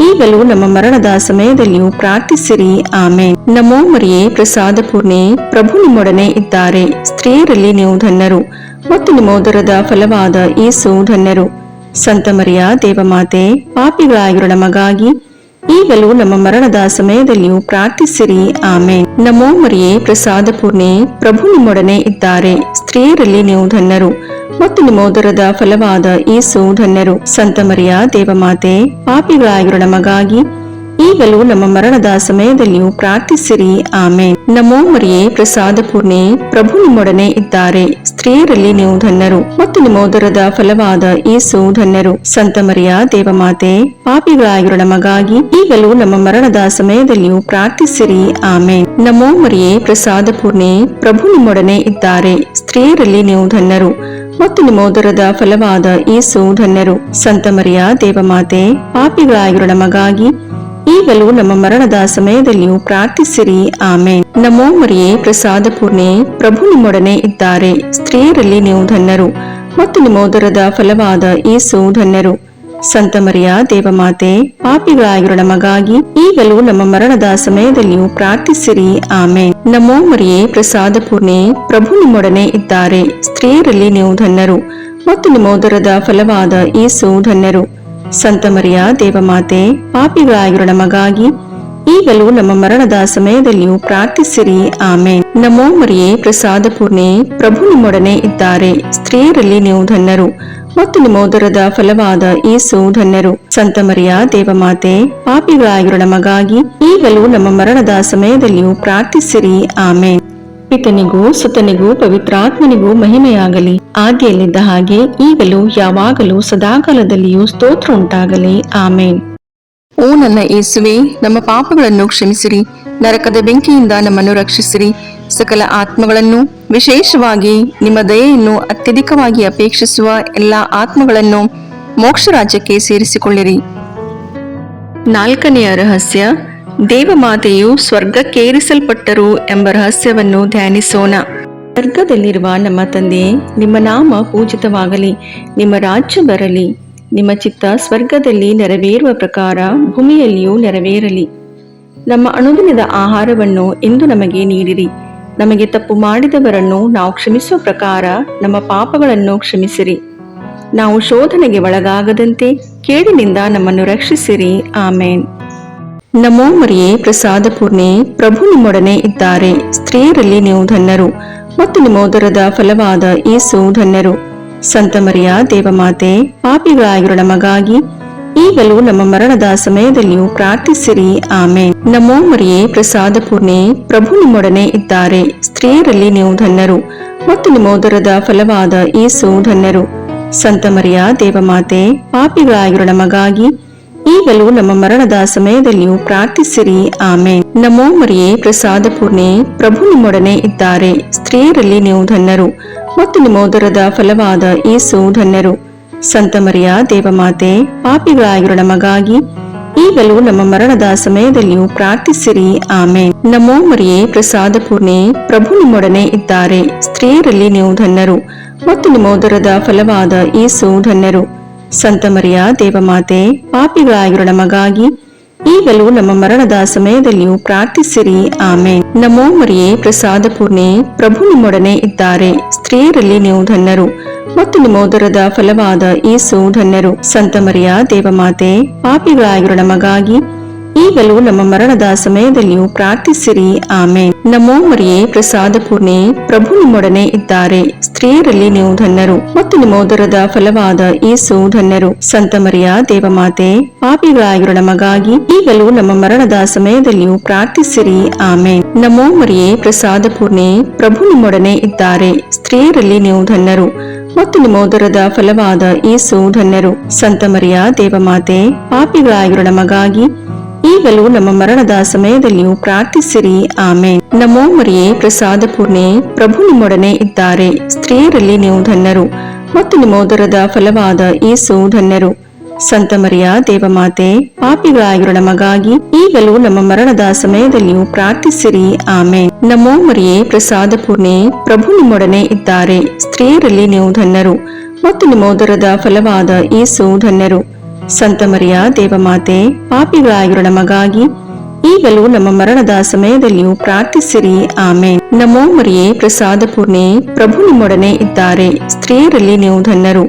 ಈಗಲೂ ನಮ್ಮ ಮರಣದ ಸಮಯದಲ್ಲಿಯೂ ಪ್ರಾರ್ಥಿಸಿರಿ. ಆಮೇನ್. ನಮೋ ಮರಿಯೇ, ಪ್ರಸಾದ ಪೂರ್ಣೆ, ಪ್ರಭು ನಿಮ್ಮೊಡನೆ ಇದ್ದಾರೆ. ಸ್ತ್ರೀಯರಲ್ಲಿ ನೀವು ಧನ್ಯರು ಮತ್ತು ನಿಮ್ಮ ಉದರದ ಫಲವಾದ ಯೇಸು ಧನ್ಯರು. ಸಂತ ಮರಿಯ ದೇವಮಾತೆ, ಪಾಪಿಗಳಾಗಿರೋ ನಮಗಾಗಿ ಈಗಲೂ ನಮ್ಮ ಮರಣದ ಸಮಯದಲ್ಲಿಯೂ ಪ್ರಾರ್ಥಿಸಿರಿ. ಆಮೇನ್. ನಮೋ ಮರಿಯೇ, ಪ್ರಸಾದ ಪೂರ್ಣೆ, ಪ್ರಭು ನಿಮ್ಮೊಡನೆ ಇದ್ದಾರೆ. ಸ್ತ್ರೀಯರಲ್ಲಿ ನೀವು ಧನ್ಯರು ಮತ್ತು ನಿಮ್ಮ ಉದರದ ಫಲವಾದ ಯೇಸು ಧನ್ಯರು. ಸಂತ ಮರಿಯ ದೇವಮಾತೆ, ಪಾಪಿಗಳಾಗಿರೋ ನಮಗಾಗಿ ಈಗಲೂ ನಮ್ಮ ಮರಣದ ಸಮಯದಲ್ಲಿಯೂ ಪ್ರಾರ್ಥಿಸಿರಿ. ಆಮೇನ್. ನಮೋ ಮರಿಯೇ, ಪ್ರಸಾದ ಪೂರ್ಣೆ, ಪ್ರಭು ನಿಮ್ಮೊಡನೆ ಇದ್ದಾರೆ. ಸ್ತ್ರೀಯರಲ್ಲಿ ನೀವು ಧನ್ಯರು ಮತ್ತು ನಿಮ್ಮ ಉದರದ ಫಲವಾದ ಯೇಸು ಧನ್ಯರು. ಸಂತ ಮರಿಯ ದೇವಮಾತೆ, ಪಾಪಿಗಳಾಗಿರೋ ನಮಗಾಗಿ ಈಗಲೂ ನಮ್ಮ ಮರಣದ ಸಮಯದಲ್ಲಿಯೂ ಪ್ರಾರ್ಥಿಸಿರಿ. ಆಮೇನ್. ನಮೋ ಮರಿಯೇ, ಪ್ರಸಾದ ಪೂರ್ಣೆ, ಪ್ರಭು ನಿಮ್ಮೊಡನೆ ಇದ್ದಾರೆ. ಸ್ತ್ರೀಯರಲ್ಲಿ ನೀವು ಧನ್ಯರು ಮತ್ತು ನಿಮ್ಮೋದರದ ಫಲವಾದ ಯೇಸು ಧನ್ಯರು. ಸಂತ ಮರಿಯ ದೇವಮಾತೆ, ಪಾಪಿಗಳಾಗಿರೋ ನಮಗಾಗಿ ಈಗಲೂ ನಮ್ಮ ಮರಣದ ಸಮಯದಲ್ಲಿಯೂ ಪ್ರಾರ್ಥಿಸಿರಿ. ಆಮೇನ್. ನಮೋ ಮರಿಯೇ, ಪ್ರಸಾದ ಪೂರ್ಣೆ, ಪ್ರಭು ನಿಮ್ಮೊಡನೆ ಇದ್ದಾರೆ. ಸ್ತ್ರೀಯರಲ್ಲಿ ನೀವು ಧನ್ಯರು ಮತ್ತು ನಿಮ್ಮೋದರದ ಫಲವಾದ ಯೇಸು ಧನ್ಯರು. ಸಂತ ಮರಿಯ ದೇವಮಾತೆ, ಪಾಪಿಗಳಾಗಿರೋ ನಮಗಾಗಿ ಈಗಲೂ ನಮ್ಮ ಮರಣದ ಸಮಯದಲ್ಲಿಯೂ ಪ್ರಾರ್ಥಿಸಿರಿ. ಆಮೇನ್. ನಮೋ ಮರಿಯೇ, ಪ್ರಸಾದ ಪೂರ್ಣೆ, ಪ್ರಭು ನಿಮ್ಮೊಡನೆ ಇದ್ದಾರೆ. ಸ್ತ್ರೀಯರಲ್ಲಿ ನೀವು ಧನ್ಯರು ಮತ್ತು ನಿಮ್ಮೋದರದ ಫಲವಾದ ಯೇಸು ಧನ್ಯರು. ಸಂತ ಮರಿಯ ದೇವಮಾತೆ, ಪಾಪಿಗಳಾಗಿರೋ ನಮಗಾಗಿ ಈಗಲೂ ನಮ್ಮ ಮರಣದ ಸಮಯದಲ್ಲಿಯೂ ಪ್ರಾರ್ಥಿಸಿರಿ. ಆಮೇನ್. ನಮೋ ಮರಿಯೇ, ಪ್ರಸಾದ ಪೂರ್ಣೆ, ಪ್ರಭು ನಿಮ್ಮೊಡನೆ ಇದ್ದಾರೆ. ಸ್ತ್ರೀಯರಲ್ಲಿ ನೀವು ಧನ್ಯರು ಮತ್ತು ನಿಮ್ಮೋದರದ ಫಲವಾದ ಯೇಸು ಧನ್ಯರು. ಸಂತ ಮರಿಯ ದೇವಮಾತೆ, ಪಾಪಿಗಳಾಗಿರೋ ನಮಗಾಗಿ ಈಗಲೂ ನಮ್ಮ ಮರಣದ ಸಮಯದಲ್ಲಿಯೂ ಪ್ರಾರ್ಥಿಸಿರಿ. ಆಮೇನ್. ಪಿತನಿಗೂ ಸುತನಿಗೂ ಪವಿತ್ರಾತ್ಮನಿಗೂ ಮಹಿಮೆಯಾಗಲಿ, ಆದಿಯಲ್ಲಿದ್ದ ಹಾಗೆ ಈಗಲೂ ಯಾವಾಗಲೂ ಸದಾಕಾಲದಲ್ಲಿಯೂ ಸ್ತೋತ್ರ ಉಂಟಾಗಲಿ. ಆಮೇನ್. ಓ ನನ್ನ ಯೇಸುವೆ, ನಮ್ಮ ಪಾಪಗಳನ್ನು ಕ್ಷಮಿಸಿರಿ, ನರಕದ ಬೆಂಕಿಯಿಂದ ನಮ್ಮನ್ನು ರಕ್ಷಿಸಿರಿ, ಸಕಲ ಆತ್ಮಗಳನ್ನು, ವಿಶೇಷವಾಗಿ ನಿಮ್ಮ ದಯೆಯನ್ನು ಅತ್ಯಧಿಕವಾಗಿ ಅಪೇಕ್ಷಿಸುವ ಎಲ್ಲ ಆತ್ಮಗಳನ್ನು ಮೋಕ್ಷ ರಾಜ್ಯಕ್ಕೆ ಸೇರಿಸಿಕೊಳ್ಳಿರಿ. 4ನೆಯ ರಹಸ್ಯ, ದೇವಮಾತೆಯು ಸ್ವರ್ಗಕ್ಕೇರಿಸಲ್ಪಟ್ಟರು ಎಂಬ ರಹಸ್ಯವನ್ನು ಧ್ಯಾನಿಸೋಣ. ಸ್ವರ್ಗದಲ್ಲಿರುವ ನಮ್ಮ ತಂದೆಯೇ, ನಿಮ್ಮ ನಾಮ ಪೂಜಿತವಾಗಲಿ, ನಿಮ್ಮ ರಾಜ್ಯ ಬರಲಿ, ನಿಮ್ಮ ಚಿತ್ತ ಸ್ವರ್ಗದಲ್ಲಿ ನೆರವೇರುವ ಪ್ರಕಾರ ಭೂಮಿಯಲ್ಲಿಯೂ ನೆರವೇರಲಿ. ನಮ್ಮ ಅನುದಿನದ ಆಹಾರವನ್ನು ಇಂದು ನಮಗೆ ನೀಡಿರಿ. ನಮಗೆ ತಪ್ಪು ಮಾಡಿದವರನ್ನು ನಾವು ಕ್ಷಮಿಸುವ ಪ್ರಕಾರ ನಮ್ಮ ಪಾಪಗಳನ್ನು ಕ್ಷಮಿಸಿರಿ. ನಾವು ಶೋಧನೆಗೆ ಒಳಗಾಗದಂತೆ ಕೇಡಿನಿಂದ ನಮ್ಮನ್ನು ರಕ್ಷಿಸಿರಿ. ಆಮೇನ್. ನಮೋ ಮರಿಯೇ, ಪ್ರಸಾದ ಪೂರ್ಣೆ, ಪ್ರಭು ನಿಮ್ಮೊಡನೆ ಇದ್ದಾರೆ. ಸ್ತ್ರೀಯರಲ್ಲಿ ನೀವು ಧನ್ಯರು ಮತ್ತು ನಿಮ್ಮೋದರದ ಫಲವಾದ ಯೇಸು ಧನ್ಯರು. ಸಂತ ಮರಿಯ ದೇವಮಾತೆ, ಪಾಪಿಗಳಾಗಿರೋ ನಮಗಾಗಿ ಈಗಲೂ ನಮ್ಮ ಮರಣದ ಸಮಯದಲ್ಲಿಯೂ ಪ್ರಾರ್ಥಿಸಿರಿ. ಆಮೇನ್. ನಮೋ ಮರಿಯೇ, ಪ್ರಸಾದ ಪೂರ್ಣೆ, ಪ್ರಭು ನಿಮ್ಮೊಡನೆ ಇದ್ದಾರೆ. ಸ್ತ್ರೀಯರಲ್ಲಿ ನೀವು ಧನ್ಯರು ಮತ್ತು ನಿಮ್ಮೋದರದ ಫಲವಾದ ಯೇಸು ಧನ್ಯರು. ಸಂತ ಮರಿಯ ದೇವಮಾತೆ, ಪಾಪಿಗಳಾಗಿರೋ ನಮಗಾಗಿ ಈಗಲೂ ನಮ್ಮ ಮರಣದ ಸಮಯದಲ್ಲಿಯೂ ಪ್ರಾರ್ಥಿಸಿರಿ. ಆಮೇನ್. ನಮೋ ಮರಿಯೇ, ಪ್ರಸಾದ ಪೂರ್ಣೆ, ಪ್ರಭು ನಿಮ್ಮೊಡನೆ ಇದ್ದಾರೆ. ಸ್ತ್ರೀಯರಲ್ಲಿ ನೀವು ಧನ್ಯರು ಮತ್ತು ನಿಮ್ಮೋದರದ ಫಲವಾದ ಯೇಸು ಧನ್ಯರು. ಸಂತ ಮರಿಯ ದೇವಮಾತೆ, ಪಾಪಿಗಳಾಗಿರೋ ನಮಗಾಗಿ ಈಗಲೂ ನಮ್ಮ ಮರಣದ ಸಮಯದಲ್ಲಿಯೂ ಪ್ರಾರ್ಥಿಸಿರಿ. ಆಮೇನ್. ನಮೋ ಮರಿಯೇ, ಪ್ರಸಾದ ಪೂರ್ಣೆ, ಪ್ರಭು ನಿಮ್ಮೊಡನೆ ಇದ್ದಾರೆ. ಸ್ತ್ರೀಯರಲ್ಲಿ ನೀವು ಧನ್ಯರು ಮತ್ತು ನಿಮ್ಮೋದರದ ಫಲವಾದ ಯೇಸು ಧನ್ಯರು. ಸಂತ ಮರಿಯ ದೇವಮಾತೆ, ಪಾಪಿಗಳಾಗಿರೋ ನಮಗಾಗಿ ಈಗಲೂ ನಮ್ಮ ಮರಣದ ಸಮಯದಲ್ಲಿಯೂ ಪ್ರಾರ್ಥಿಸಿರಿ. ಆಮೇನ್. ನಮೋ ಮರಿಯೇ, ಪ್ರಸಾದ ಪೂರ್ಣೆ, ಪ್ರಭು ನಿಮ್ಮೊಡನೆ ಇದ್ದಾರೆ. ಸ್ತ್ರೀಯರಲ್ಲಿ ನೀವು ಧನ್ಯರು ಮತ್ತು ನಿಮ್ಮೋದರದ ಫಲವಾದ ಯೇಸು ಧನ್ಯರು. ಸಂತ ಮರಿಯ ದೇವಮಾತೆ, ಪಾಪಿಗಳಾಗಿರೋ ನಮಗಾಗಿ ಈಗಲೂ ನಮ್ಮ ಮರಣದ ಸಮಯದಲ್ಲಿಯೂ ಪ್ರಾರ್ಥಿಸಿರಿ. ಆಮೇನ್. ನಮೋ ಮರಿಯೇ, ಪ್ರಸಾದ ಪೂರ್ಣೆ, ಪ್ರಭು ನಿಮ್ಮೊಡನೆ ಇದ್ದಾರೆ. ಸ್ತ್ರೀಯರಲ್ಲಿ ನೀವು ಧನ್ಯರು ಮತ್ತು ನಿಮ್ಮೋದರದ ಫಲವಾದ ಯೇಸು ಧನ್ಯರು. ಸಂತ ಮರಿಯ ದೇವಮಾತೆ, ಪಾಪಿಗಳಾಗಿರೋ ನಮಗಾಗಿ ಈಗಲೂ ನಮ್ಮ ಮರಣದ ಸಮಯದಲ್ಲಿಯೂ ಪ್ರಾರ್ಥಿಸಿರಿ. ಆಮೇನ್. ನಮೋ ಮರಿಯೇ, ಪ್ರಸಾದ ಪೂರ್ಣೆ, ಪ್ರಭು ನಿಮ್ಮೊಡನೆ ಇದ್ದಾರೆ. ಸ್ತ್ರೀಯರಲ್ಲಿ ನೀವು ಧನ್ಯರು ಮತ್ತು ನಿಮ್ಮೋದರದ ಫಲವಾದ ಯೇಸು ಧನ್ಯರು. ಸಂತ ಮರಿಯ ದೇವಮಾತೆ, ಪಾಪಿಗಳಾಗಿರೋ ನಮಗಾಗಿ ಈಗಲೂ ನಮ್ಮ ಮರಣದ ಸಮಯದಲ್ಲಿಯೂ ಪ್ರಾರ್ಥಿಸಿರಿ. ಆಮೇನ್. ನಮೋ ಮರಿಯೇ, ಪ್ರಸಾದ ಪೂರ್ಣೆ, ಪ್ರಭು ನಿಮ್ಮೊಡನೆ ಇದ್ದಾರೆ. ಸ್ತ್ರೀಯರಲ್ಲಿ ನೀವು ಧನ್ಯರು ಮತ್ತು ನಿಮ್ಮೋದರದ ಫಲವಾದ ಯೇಸು ಧನ್ಯರು. ಸಂತ ಮರಿಯ ದೇವಮಾತೆ, ಪಾಪಿಗಳಾಗಿರೋ ನಮಗಾಗಿ ಈಗಲೂ ನಮ್ಮ ಮರಣದ ಸಮಯದಲ್ಲಿಯೂ ಪ್ರಾರ್ಥಿಸಿರಿ. ಆಮೇನ್. ನಮೋ ಮರಿಯೇ, ಪ್ರಸಾದ ಪೂರ್ಣೆ, ಪ್ರಭು ನಿಮ್ಮೊಡನೆ ಇದ್ದಾರೆ. ಸ್ತ್ರೀಯರಲ್ಲಿ ನೀವು ಧನ್ಯರು ಮತ್ತು ನಿಮ್ಮೋದರದ ಫಲವಾದ ಯೇಸು ಧನ್ಯರು. ಸಂತ ಮರಿಯ ದೇವಮಾತೆ, ಪಾಪಿಗಳಾಗಿರೋ ನಮಗಾಗಿ ಈಗಲೂ ನಮ್ಮ ಮರಣದ ಸಮಯದಲ್ಲಿಯೂ ಪ್ರಾರ್ಥಿಸಿರಿ. ಆಮೇನ್. ನಮೋ ಮರಿಯೇ, ಪ್ರಸಾದ ಪೂರ್ಣೆ, ಪ್ರಭು ನಿಮ್ಮೊಡನೆ ಇದ್ದಾರೆ. ಸ್ತ್ರೀಯರಲ್ಲಿ ನೀವು ಧನ್ಯರು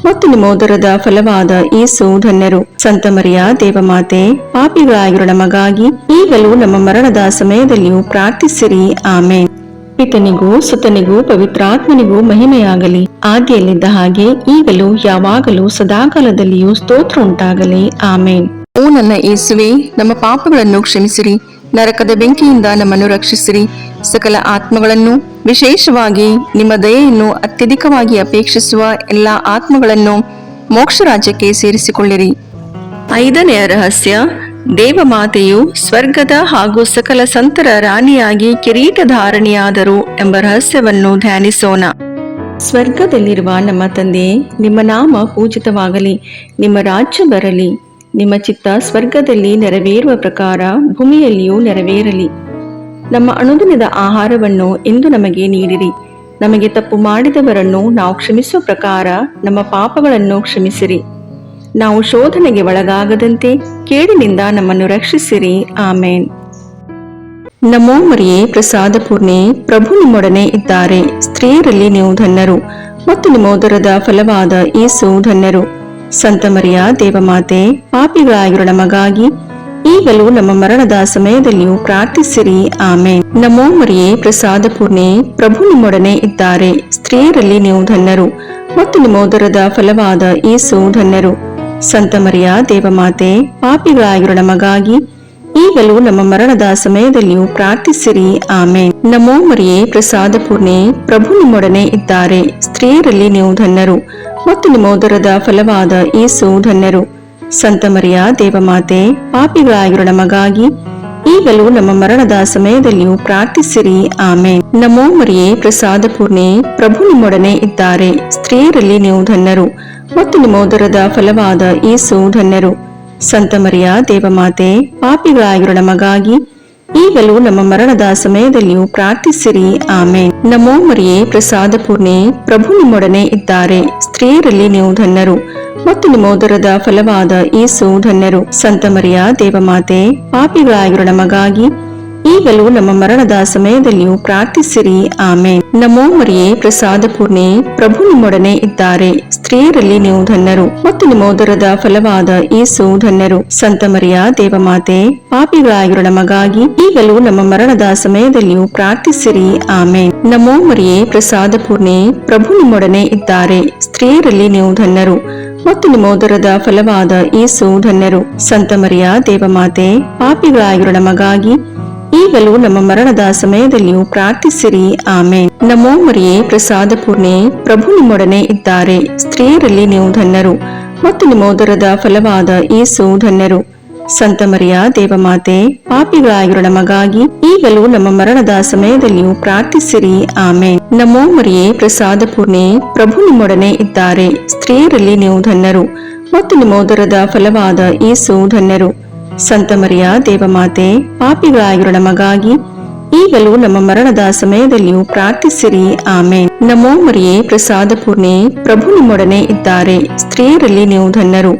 ಮತ್ತು ನಿಮ್ಮೋದರದ ಫಲವಾದ ಯೇಸು ಧನ್ಯರು. ಸಂತ ಮರಿಯ ದೇವಮಾತೆ, ಪಾಪಿಗಳಾಗಿರೋ ನಮಗಾಗಿ ಈಗಲೂ ನಮ್ಮ ಮರಣದ ಸಮಯದಲ್ಲಿಯೂ ಪ್ರಾರ್ಥಿಸಿರಿ. ಆಮೇನ್. ಪಿತನಿಗೂ ಸುತನಿಗೂ ಪವಿತ್ರಾತ್ಮನಿಗೂ ಮಹಿಮೆಯಾಗಲಿ, ಆದಿಯಲ್ಲಿದ್ದ ಹಾಗೆ ಈಗಲೂ ಯಾವಾಗಲೂ ಸದಾಕಾಲದಲ್ಲಿಯೂ ಸ್ತೋತ್ರ ಉಂಟಾಗಲಿ. ಆಮೇನ್. ಓ ನನ್ನ ಯೇಸುವೆ, ನಮ್ಮ ಪಾಪಗಳನ್ನು ಕ್ಷಮಿಸಿರಿ, ನರಕದ ಬೆಂಕಿಯಿಂದ ನಮ್ಮನ್ನು ರಕ್ಷಿಸಿರಿ, ಸಕಲ ಆತ್ಮಗಳನ್ನು, ವಿಶೇಷವಾಗಿ ನಿಮ್ಮ ದಯೆಯನ್ನು ಅತ್ಯಧಿಕವಾಗಿ ಅಪೇಕ್ಷಿಸುವ ಎಲ್ಲ ಆತ್ಮಗಳನ್ನು ಮೋಕ್ಷ ರಾಜ್ಯಕ್ಕೆ ಸೇರಿಸಿಕೊಳ್ಳಿರಿ. 5ನೆಯ ರಹಸ್ಯ, ದೇವಮಾತೆಯು ಸ್ವರ್ಗದ ಹಾಗೂ ಸಕಲ ಸಂತರ ರಾಣಿಯಾಗಿ ಕಿರೀಟಧಾರಣಿಯಾದರು ಎಂಬ ರಹಸ್ಯವನ್ನು ಧ್ಯಾನಿಸೋಣ. ಸ್ವರ್ಗದಲ್ಲಿರುವ ನಮ್ಮ ತಂದೆಯೇ, ನಿಮ್ಮ ನಾಮ ಪೂಜಿತವಾಗಲಿ, ನಿಮ್ಮ ರಾಜ್ಯ ಬರಲಿ, ನಿಮ್ಮ ಚಿತ್ತ ಸ್ವರ್ಗದಲ್ಲಿ ನೆರವೇರುವ ಪ್ರಕಾರ ಭೂಮಿಯಲ್ಲಿಯೂ ನೆರವೇರಲಿ. ನಮ್ಮ ಅನುದಿನದ ಆಹಾರವನ್ನು ಇಂದು ನಮಗೆ ನೀಡಿರಿ. ನಮಗೆ ತಪ್ಪು ಮಾಡಿದವರನ್ನು ನಾವು ಕ್ಷಮಿಸುವ ಪ್ರಕಾರ ನಮ್ಮ ಪಾಪಗಳನ್ನು ಕ್ಷಮಿಸಿರಿ. ನಾವು ಶೋಧನೆಗೆ ಒಳಗಾಗದಂತೆ ಕೇಡಿನಿಂದ ನಮ್ಮನ್ನು ರಕ್ಷಿಸಿರಿ. ಆಮೇನ್. ನಮೋ ಮರಿಯೇ, ಪ್ರಸಾದ ಪೂರ್ಣೆ, ಪ್ರಭು ನಿಮ್ಮೊಡನೆ ಇದ್ದಾರೆ. ಸ್ತ್ರೀಯರಲ್ಲಿ ನೀವು ಧನ್ಯರು ಮತ್ತು ನಿಮ್ಮ ಉದರದ ಫಲವಾದ ಯೇಸು ಧನ್ಯರು. ಸಂತ ಮರಿಯ ದೇವಮಾತೆ, ಪಾಪಿಗಳಾಗಿರೋ ನಮಗಾಗಿ ಈಗಲೂ ನಮ್ಮ ಮರಣದ ಸಮಯದಲ್ಲಿಯೂ ಪ್ರಾರ್ಥಿಸಿರಿ. ಆಮೇನ್. ನಮೋ ಮರಿಯೇ, ಪ್ರಸಾದ ಪೂರ್ಣೆ, ಪ್ರಭು ನಿಮ್ಮೊಡನೆ ಇದ್ದಾರೆ. ಸ್ತ್ರೀಯರಲ್ಲಿ ನೀವು ಧನ್ಯರು ಮತ್ತು ನಿಮ್ಮ ಉದರದ ಫಲವಾದ ಯೇಸು ಧನ್ಯರು. ಸಂತ ಮರಿಯ ದೇವಮಾತೆ, ಪಾಪಿಗಳಾಗಿರೋ ನಮಗಾಗಿ ಈಗಲೂ ನಮ್ಮ ಮರಣದ ಸಮಯದಲ್ಲಿಯೂ ಪ್ರಾರ್ಥಿಸಿರಿ. ಆಮೇನ್. ನಮೋ ಮರಿಯೇ, ಪ್ರಸಾದ ಪೂರ್ಣೆ, ಪ್ರಭು ನಿಮ್ಮೊಡನೆ ಇದ್ದಾರೆ. ಸ್ತ್ರೀಯರಲ್ಲಿ ನೀವು ಧನ್ಯರು ಮತ್ತು ನಿಮ್ಮ ಉದರದ ಫಲವಾದ ಯೇಸು ಧನ್ಯರು. ಸಂತ ಮರಿಯ ದೇವಮಾತೆ, ಪಾಪಿಗಳಾಗಿರೋ ನಮಗಾಗಿ ಈಗಲೂ ನಮ್ಮ ಮರಣದ ಸಮಯದಲ್ಲಿಯೂ ಪ್ರಾರ್ಥಿಸಿರಿ. ಆಮೇನ್. ನಮೋ ಮರಿಯೇ, ಪ್ರಸಾದ ಪೂರ್ಣೆ, ಪ್ರಭು ನಿಮ್ಮೊಡನೆ ಇದ್ದಾರೆ. ಸ್ತ್ರೀಯರಲ್ಲಿ ನೀವು ಧನ್ಯರು ಮತ್ತು ನಿಮ್ಮ ಉದರದ ಫಲವಾದ ಯೇಸು ಧನ್ಯರು. ಸಂತ ಮರಿಯ ದೇವಮಾತೆ, ಪಾಪಿಗಳಾಗಿರೋ ನಮಗಾಗಿ ಈಗಲೂ ನಮ್ಮ ಮರಣದ ಸಮಯದಲ್ಲಿಯೂ ಪ್ರಾರ್ಥಿಸಿರಿ. ಆಮೇನ್. ನಮೋ ಮರಿಯೇ, ಪ್ರಸಾದ ಪೂರ್ಣೆ, ಪ್ರಭು ನಿಮ್ಮೊಡನೆ ಇದ್ದಾರೆ. ಸ್ತ್ರೀಯರಲ್ಲಿ ನೀವು ಧನ್ಯರು ಮತ್ತು ನಿಮ್ಮ ಉದರದ ಫಲವಾದ ಯೇಸು ಧನ್ಯರು. ಸಂತ ಮರಿಯ ದೇವಮಾತೆ, ಪಾಪಿಗಳಾಗಿರೋ ನಮಗಾಗಿ ಈಗಲೂ ನಮ್ಮ ಮರಣದ ಸಮಯದಲ್ಲಿಯೂ ಪ್ರಾರ್ಥಿಸಿರಿ. ಆಮೇನ್. ನಮೋ ಮರಿಯೇ, ಪ್ರಸಾದ ಪೂರ್ಣೆ, ಪ್ರಭು ನಿಮ್ಮೊಡನೆ ಇದ್ದಾರೆ. ಸ್ತ್ರೀಯರಲ್ಲಿ ನೀವು ಧನ್ಯರು ಮತ್ತು ನಿಮ್ಮ ಉದರದ ಫಲವಾದ ಯೇಸು ಧನ್ಯರು. ಸಂತ ಮರಿಯ ದೇವಮಾತೆ, ಪಾಪಿಗಳಾಗಿರೋ ನಮಗಾಗಿ ಈಗಲೂ ನಮ್ಮ ಮರಣದ ಸಮಯದಲ್ಲಿಯೂ ಪ್ರಾರ್ಥಿಸಿರಿ. ಆಮೇನ್. ನಮೋ ಮರಿಯೇ, ಪ್ರಸಾದ ಪೂರ್ಣೆ, ಪ್ರಭು ನಿಮ್ಮೊಡನೆ ಇದ್ದಾರೆ. ಸ್ತ್ರೀಯರಲ್ಲಿ ನೀವು ಧನ್ಯರು ಮತ್ತು ನಿಮ್ಮ ಉದರದ ಫಲವಾದ ಯೇಸು ಧನ್ಯರು. ಸಂತ ಮರಿಯ ದೇವಮಾತೆ, ಪಾಪಿಗಳಾಗಿರೋ ನಮಗಾಗಿ ಈಗಲೂ ನಮ್ಮ ಮರಣದ ಸಮಯದಲ್ಲಿಯೂ ಪ್ರಾರ್ಥಿಸಿರಿ. ಆಮೇನ್. ನಮೋ ಮರಿಯೇ, ಪ್ರಸಾದ ಪೂರ್ಣೆ, ಪ್ರಭು ನಿಮ್ಮೊಡನೆ ಇದ್ದಾರೆ. ಸ್ತ್ರೀಯರಲ್ಲಿ ನೀವು ಧನ್ಯರು ಮತ್ತು ನಿಮ್ಮ ಉದರದ ಫಲವಾದ ಯೇಸು ಧನ್ಯರು. ಸಂತ ಮರಿಯ ದೇವಮಾತೆ, ಪಾಪಿಗಳಾಗಿರೋ ನಮಗಾಗಿ ಈಗಲೂ ನಮ್ಮ ಮರಣದ ಸಮಯದಲ್ಲಿಯೂ ಪ್ರಾರ್ಥಿಸಿರಿ. ಆಮೇನ್. ನಮೋ ಮರಿಯೇ, ಪ್ರಸಾದ ಪೂರ್ಣೆ, ಪ್ರಭು ನಿಮ್ಮೊಡನೆ ಇದ್ದಾರೆ. ಸ್ತ್ರೀಯರಲ್ಲಿ ನೀವು ಧನ್ಯರು ಮತ್ತು ನಿಮ್ಮ ಉದರದ ಫಲವಾದ ಯೇಸು ಧನ್ಯರು. ಸಂತ ಮರಿಯ ದೇವಮಾತೆ, ಪಾಪಿಗಳಾಗಿರೋ ನಮಗಾಗಿ ಈಗಲೂ ನಮ್ಮ ಮರಣದ ಸಮಯದಲ್ಲಿಯೂ ಪ್ರಾರ್ಥಿಸಿರಿ. ಆಮೇನ್. ನಮೋ ಮರಿಯೇ, ಪ್ರಸಾದ ಪೂರ್ಣೆ, ಪ್ರಭು ನಿಮ್ಮೊಡನೆ ಇದ್ದಾರೆ. ಸ್ತ್ರೀಯರಲ್ಲಿ ನೀವು ಧನ್ಯರು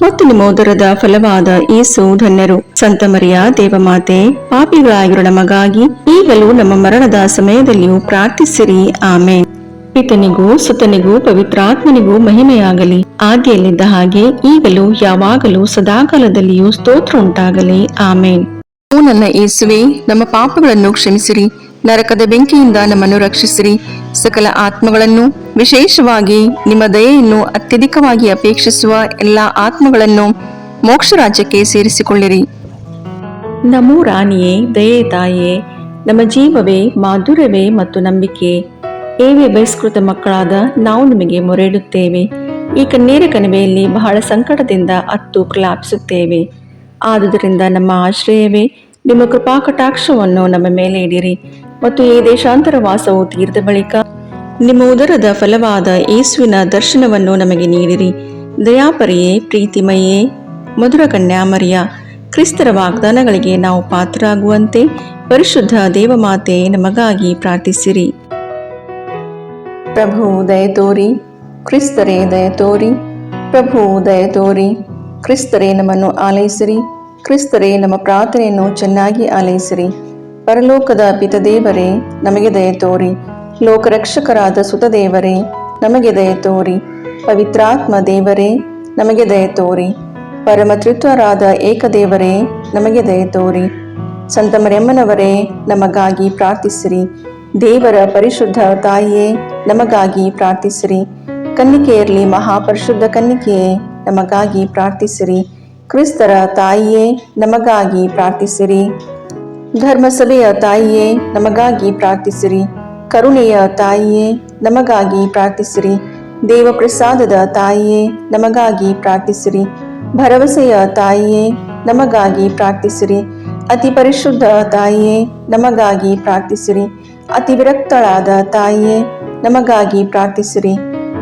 ಮತ್ತು ನಿಮ್ಮ ಉದರದ ಫಲವಾದ ಯೇಸು ಧನ್ಯರು. ಸಂತ ಮರಿಯ ದೇವಮಾತೆ, ಪಾಪಿಗಳಾಗಿರೋ ನಮಗಾಗಿ ಈಗಲೂ ನಮ್ಮ ಮರಣದ ಸಮಯದಲ್ಲಿಯೂ ಪ್ರಾರ್ಥಿಸಿರಿ. ಆಮೇನ್. ಪಿತನಿಗೂ ಸುತನಿಗೂ ಪವಿತ್ರಾತ್ಮನಿಗೂ ಮಹಿಮೆಯಾಗಲಿ, ಆದಿಯಲ್ಲಿದ್ದ ಹಾಗೆ ಈಗಲೂ ಯಾವಾಗಲೂ ಸದಾಕಾಲದಲ್ಲಿಯೂ ಸ್ತೋತ್ರ ಉಂಟಾಗಲಿ. ಆಮೇನ್. ಓ ನನ್ನ ಯೇಸುವೆ, ನಮ್ಮ ಪಾಪಗಳನ್ನು ಕ್ಷಮಿಸಿರಿ, ನರಕದ ಬೆಂಕಿಯಿಂದ ನಮ್ಮನ್ನು ರಕ್ಷಿಸಿರಿ, ಸಕಲ ಆತ್ಮಗಳನ್ನು, ವಿಶೇಷವಾಗಿ ನಿಮ್ಮ ದಯೆಯನ್ನು ಅತ್ಯಧಿಕವಾಗಿ ಅಪೇಕ್ಷಿಸುವ ಎಲ್ಲಾ ಆತ್ಮಗಳನ್ನು ಮೋಕ್ಷ ರಾಜ್ಯಕ್ಕೆ ಸೇರಿಸಿಕೊಳ್ಳಿರಿ. ನಮೋ ರಾಣಿಯೇ, ದಯೆ ತಾಯಿಯೇ, ನಮ್ಮ ಜೀವವೇ, ಮಾಧುರ್ಯವೇ ಮತ್ತು ನಂಬಿಕೆ, ಏವೇ ಬಹಿಷ್ಕೃತ ಮಕ್ಕಳಾದ ನಾವು ನಿಮಗೆ ಮೊರೆಯಿಡುತ್ತೇವೆ. ಈ ಕಣ್ಣೀರ ಕಣಿವೆಯಲ್ಲಿ ಬಹಳ ಸಂಕಟದಿಂದ ಅತ್ತು ಪ್ರಲಾಪಿಸುತ್ತೇವೆ. ಆದುದರಿಂದ ನಮ್ಮ ಆಶ್ರಯವೇ, ನಿಮ್ಮ ಕೃಪಾ ಕಟಾಕ್ಷವನ್ನು ನಮ್ಮ ಮೇಲೆ ಇಡಿರಿ ಮತ್ತು ಈ ದೇಶಾಂತರ ವಾಸವು ತೀರಿದ ಬಳಿಕ ನಿಮ್ಮ ಉದರದ ಫಲವಾದ ಯೇಸುವಿನ ದರ್ಶನವನ್ನು ನಮಗೆ ನೀಡಿರಿ. ದಯಾಪರಿಯೇ, ಪ್ರೀತಿಮಯೇ, ಮಧುರ ಕನ್ಯಾಮರಿಯ, ಕ್ರಿಸ್ತರ ವಾಗ್ದಾನಗಳಿಗೆ ನಾವು ಪಾತ್ರರಾಗುವಂತೆ ಪರಿಶುದ್ಧ ದೇವಮಾತೆ ನಮಗಾಗಿ ಪ್ರಾರ್ಥಿಸಿರಿ. ಪ್ರಭು ದಯ ತೋರಿ, ಕ್ರಿಸ್ತರೇ ದಯ ತೋರಿ, ಪ್ರಭು ದಯ ತೋರಿ, ಕ್ರಿಸ್ತರೇ ನಮ್ಮನ್ನು ಆಲೈಸಿರಿ, ಕ್ರಿಸ್ತರೇ ನಮ್ಮ ಪ್ರಾರ್ಥನೆಯನ್ನು ಚೆನ್ನಾಗಿ ಆಲೈಸಿರಿ. ಪರಲೋಕದ ಪಿತದೇವರೇ ನಮಗೆ ದಯ ತೋರಿ, ಲೋಕರಕ್ಷಕರಾದ ಸುತದೇವರೇ ನಮಗೆ ದಯ ತೋರಿ, ಪವಿತ್ರಾತ್ಮ ದೇವರೇ ನಮಗೆ ದಯ ತೋರಿ, ಪರಮತ್ರಿತ್ವರಾದ ಏಕದೇವರೇ ನಮಗೆ ದಯ ತೋರಿ. ಸಂತ ಮರಿಯಮ್ಮನವರೇ ನಮಗಾಗಿ ಪ್ರಾರ್ಥಿಸಿರಿ. ದೇವರ ಪರಿಶುದ್ಧ ತಾಯಿಯೇ ನಮಗಾಗಿ ಪ್ರಾರ್ಥಿಸಿರಿ. ಕನ್ನಿಕೆಯರಲ್ಲಿ ಮಹಾಪರಿಶುದ್ಧ ಕನ್ನಿಕೆಯೇ ನಮಗಾಗಿ ಪ್ರಾರ್ಥಿಸಿರಿ. ಕ್ರಿಸ್ತರ ತಾಯಿಯೇ ನಮಗಾಗಿ ಪ್ರಾರ್ಥಿಸಿರಿ. ಧರ್ಮಸಭೆಯ ತಾಯಿಯೇ ನಮಗಾಗಿ ಪ್ರಾರ್ಥಿಸಿರಿ. ಕರುಣೆಯ ತಾಯಿಯೇ ನಮಗಾಗಿ ಪ್ರಾರ್ಥಿಸಿರಿ. ದೇವಪ್ರಸಾದದ ತಾಯಿಯೇ ನಮಗಾಗಿ ಪ್ರಾರ್ಥಿಸಿರಿ. ಭರವಸೆಯ ತಾಯಿಯೇ ನಮಗಾಗಿ ಪ್ರಾರ್ಥಿಸಿರಿ. ಅತಿ ಪರಿಶುದ್ಧ ತಾಯಿಯೇ ನಮಗಾಗಿ ಪ್ರಾರ್ಥಿಸಿರಿ. ಅತಿ ವಿರಕ್ತಳಾದ ತಾಯಿಯೇ ನಮಗಾಗಿ ಪ್ರಾರ್ಥಿಸಿರಿ.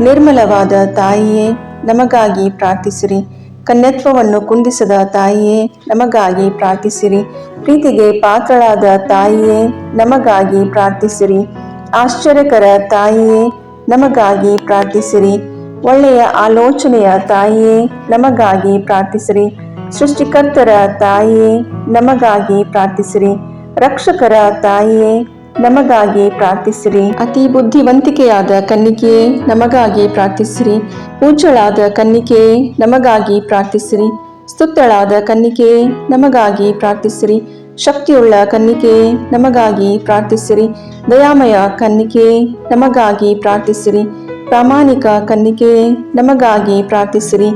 ನಿರ್ಮಲವಾದ ತಾಯಿಯೇ, ನಮಗಾಗಿ ಪ್ರಾರ್ಥಿಸಿರಿ. ಕನ್ಯತ್ವವನ್ನು ಕುಂದಿಸದ ತಾಯಿಯೇ, ನಮಗಾಗಿ ಪ್ರಾರ್ಥಿಸಿರಿ. ಪ್ರೀತಿಗೆ ಪಾತ್ರಳಾದ ತಾಯಿಯೇ, ನಮಗಾಗಿ ಪ್ರಾರ್ಥಿಸಿರಿ. ಆಶ್ಚರ್ಯಕರ ತಾಯಿಯೇ, ನಮಗಾಗಿ ಪ್ರಾರ್ಥಿಸಿರಿ. ಒಳ್ಳೆಯ ಆಲೋಚನೆಯ ತಾಯಿಯೇ, ನಮಗಾಗಿ ಪ್ರಾರ್ಥಿಸಿರಿ. ಸೃಷ್ಟಿಕರ್ತರ ತಾಯಿಯೇ, ನಮಗಾಗಿ ಪ್ರಾರ್ಥಿಸಿರಿ. ರಕ್ಷಕರ ತಾಯಿಯೇ, ನಮಗಾಗಿ ಪ್ರಾರ್ಥಿಸಿರಿ. ಅತಿ ಬುದ್ಧಿವಂತಿಕೆಯಾದ ಕನ್ನಿಕೆಯೇ, ನಮಗಾಗಿ ಪ್ರಾರ್ಥಿಸಿರಿ. ಪೂಜ್ಯಳಾದ ಕನ್ನಿಕೆಯೇ, ನಮಗಾಗಿ ಪ್ರಾರ್ಥಿಸಿರಿ. ಸ್ತುತ್ಯಳಾದ ಕನ್ನಿಕೆಯೇ, ನಮಗಾಗಿ ಪ್ರಾರ್ಥಿಸಿರಿ. ಶಕ್ತಿಯುಳ್ಳ ಕನ್ನಿಕೆಯೇ, ನಮಗಾಗಿ ಪ್ರಾರ್ಥಿಸಿರಿ. ದಯಾಮಯ ಕನ್ನಿಕೆಯೇ, ನಮಗಾಗಿ ಪ್ರಾರ್ಥಿಸಿರಿ. ಪ್ರಾಮಾಣಿಕ ಕನ್ನಿಕೆಯೇ, ನಮಗಾಗಿ ಪ್ರಾರ್ಥಿಸಿರಿ.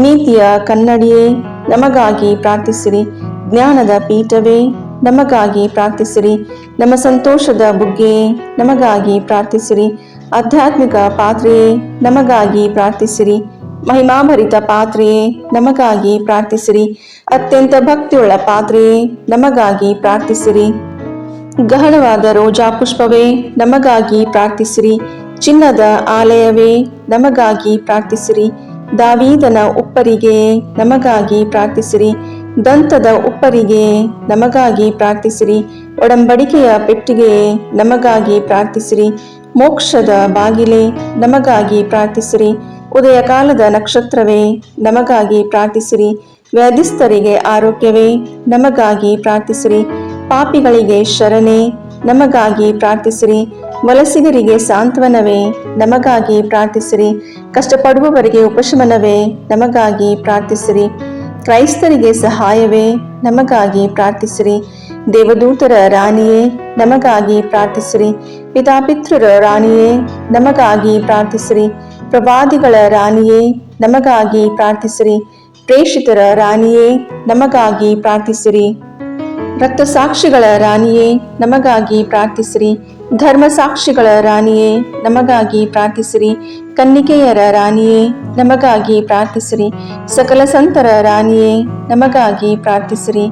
ನೀತಿಯ ಕನ್ನಡಿಯೇ, ನಮಗಾಗಿ ಪ್ರಾರ್ಥಿಸಿರಿ. ಜ್ಞಾನದ ಪೀಠವೇ, ನಮಗಾಗಿ ಪ್ರಾರ್ಥಿಸಿರಿ. ನಮ್ಮ ಸಂತೋಷದ ಬುಗ್ಗೆಯೇ, ನಮಗಾಗಿ ಪ್ರಾರ್ಥಿಸಿರಿ. ಆಧ್ಯಾತ್ಮಿಕ ಪಾತ್ರೆಯೇ, ನಮಗಾಗಿ ಪ್ರಾರ್ಥಿಸಿರಿ. ಮಹಿಮಾಭರಿತ ಪಾತ್ರೆಯೇ, ನಮಗಾಗಿ ಪ್ರಾರ್ಥಿಸಿರಿ. ಅತ್ಯಂತ ಭಕ್ತಿಯುಳ್ಳ ಪಾತ್ರೆಯೇ, ನಮಗಾಗಿ ಪ್ರಾರ್ಥಿಸಿರಿ. ಗಹನವಾದ ರೋಜಾ ಪುಷ್ಪವೇ, ನಮಗಾಗಿ ಪ್ರಾರ್ಥಿಸಿರಿ. ಚಿನ್ನದ ಆಲಯವೇ, ನಮಗಾಗಿ ಪ್ರಾರ್ಥಿಸಿರಿ. ದಾವೀದನ ಉಪ್ಪರಿಗೆಯೇ, ನಮಗಾಗಿ ಪ್ರಾರ್ಥಿಸಿರಿ. ದಂತದ ಉಪ್ಪರಿಗೆಯೇ, ನಮಗಾಗಿ ಪ್ರಾರ್ಥಿಸಿರಿ. ಒಡಂಬಡಿಕೆಯ ಪೆಟ್ಟಿಗೆಯೇ, ನಮಗಾಗಿ ಪ್ರಾರ್ಥಿಸಿರಿ. ಮೋಕ್ಷದ ಬಾಗಿಲೇ, ನಮಗಾಗಿ ಪ್ರಾರ್ಥಿಸಿರಿ. ಉದಯ ಕಾಲದ ನಕ್ಷತ್ರವೇ, ನಮಗಾಗಿ ಪ್ರಾರ್ಥಿಸಿರಿ. ವ್ಯಾಧಿಸ್ಥರಿಗೆ ಆರೋಗ್ಯವೇ, ನಮಗಾಗಿ ಪ್ರಾರ್ಥಿಸಿರಿ. ಪಾಪಿಗಳಿಗೆ ಶರಣೆ, ನಮಗಾಗಿ ಪ್ರಾರ್ಥಿಸಿರಿ. ವಲಸಿಗರಿಗೆ ಸಾಂತ್ವನವೇ, ನಮಗಾಗಿ ಪ್ರಾರ್ಥಿಸಿರಿ. ಕಷ್ಟಪಡುವವರಿಗೆ ಉಪಶಮನವೇ, ನಮಗಾಗಿ ಪ್ರಾರ್ಥಿಸಿರಿ. ಕ್ರೈಸ್ತರಿಗೆ ಸಹಾಯವೇ, ನಮಗಾಗಿ ಪ್ರಾರ್ಥಿಸಿರಿ. ದೇವದೂತರ ರಾಣಿಯೇ, ನಮಗಾಗಿ ಪ್ರಾರ್ಥಿಸಿರಿ. ಪಿತಾಪಿತೃರ ರಾಣಿಯೇ, ನಮಗಾಗಿ ಪ್ರಾರ್ಥಿಸಿರಿ. ಪ್ರವಾದಿಗಳ ರಾಣಿಯೇ, ನಮಗಾಗಿ ಪ್ರಾರ್ಥಿಸಿರಿ. ಪ್ರೇಷಿತರ ರಾಣಿಯೇ, ನಮಗಾಗಿ ಪ್ರಾರ್ಥಿಸಿರಿ. ರಕ್ತಸಾಕ್ಷಿಗಳ ರಾಣಿಯೇ, ನಮಗಾಗಿ ಪ್ರಾರ್ಥಿಸಿರಿ. ಧರ್ಮಸಾಕ್ಷಿಗಳ ರಾಣಿಯೇ, ನಮಗಾಗಿ ಪ್ರಾರ್ಥಿಸಿರಿ. ಕನ್ನಿಕೆಯರ ರಾಣಿಯೇ, ನಮಗಾಗಿ ಪ್ರಾರ್ಥಿಸಿರಿ. ಸಕಲ ಸಂತರ ರಾಣಿಯೇ, ನಮಗಾಗಿ ಪ್ರಾರ್ಥಿಸಿರಿ.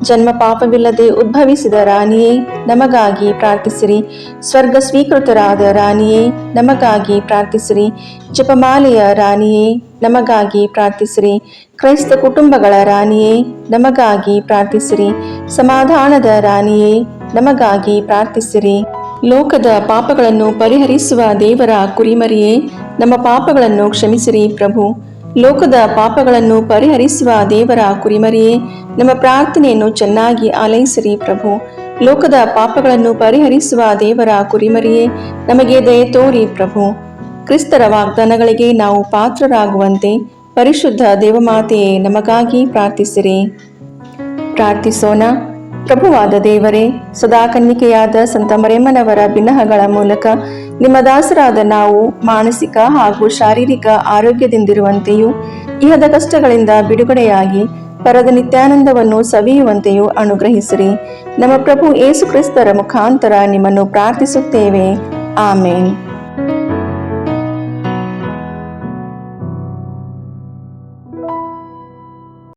ಜನ್ಮ ಪಾಪವಿಲ್ಲದೆ ಉದ್ಭವಿಸಿದ ರಾಣಿಯೇ, ನಮಗಾಗಿ ಪ್ರಾರ್ಥಿಸಿರಿ. ಸ್ವರ್ಗ ಸ್ವೀಕೃತರಾದ ರಾಣಿಯೇ, ನಮಗಾಗಿ ಪ್ರಾರ್ಥಿಸಿರಿ. ಜಪಮಾಲೆಯ ರಾಣಿಯೇ, ನಮಗಾಗಿ ಪ್ರಾರ್ಥಿಸಿರಿ. ಕ್ರೈಸ್ತ ಕುಟುಂಬಗಳ ರಾಣಿಯೇ, ನಮಗಾಗಿ ಪ್ರಾರ್ಥಿಸಿರಿ. ಸಮಾಧಾನದ ರಾಣಿಯೇ, ನಮಗಾಗಿ ಪ್ರಾರ್ಥಿಸಿರಿ. ಲೋಕದ ಪಾಪಗಳನ್ನು ಪರಿಹರಿಸುವ ದೇವರ ಕುರಿಮರಿಯೇ, ನಮ್ಮ ಪಾಪಗಳನ್ನು ಕ್ಷಮಿಸಿರಿ ಪ್ರಭು. ಲೋಕದ ಪಾಪಗಳನ್ನು ಪರಿಹರಿಸುವ ದೇವರ ಕುರಿಮರಿಯೇ, ನಮ್ಮ ಪ್ರಾರ್ಥನೆಯನ್ನು ಚೆನ್ನಾಗಿ ಆಲೈಸಿರಿ ಪ್ರಭು. ಲೋಕದ ಪಾಪಗಳನ್ನು ಪರಿಹರಿಸುವ ದೇವರ ಕುರಿಮರಿಯೇ, ನಮಗೆ ದಯೆ ತೋರಿ ಪ್ರಭು. ಕ್ರಿಸ್ತರ ವಾಗ್ದಾನಗಳಿಗೆ ನಾವು ಪಾತ್ರರಾಗುವಂತೆ ಪರಿಶುದ್ಧ ದೇವಮಾತೆಯೇ, ನಮಗಾಗಿ ಪ್ರಾರ್ಥಿಸಿರಿ. ಪ್ರಾರ್ಥಿಸೋಣ. ಪ್ರಭುವಾದ ದೇವರೇ, ಸದಾ ಕನ್ನಿಕೆಯಾದ ಸಂತ ಮರಿಯಮ್ಮನವರ ಬಿನ್ನಹಗಳ ಮೂಲಕ ನಿಮ್ಮ ದಾಸರಾದ ನಾವು ಮಾನಸಿಕ ಹಾಗೂ ಶಾರೀರಿಕ ಆರೋಗ್ಯದಿಂದಿರುವಂತೆಯೂ ಇಹದ ಕಷ್ಟಗಳಿಂದ ಬಿಡುಗಡೆಯಾಗಿ ಪರದ ನಿತ್ಯಾನಂದವನ್ನು ಸವಿಯುವಂತೆಯೂ ಅನುಗ್ರಹಿಸಿರಿ. ನಮ್ಮ ಪ್ರಭು ಯೇಸು ಕ್ರಿಸ್ತರ ಮುಖಾಂತರ ನಿಮ್ಮನ್ನು ಪ್ರಾರ್ಥಿಸುತ್ತೇವೆ. ಆಮೇನ್.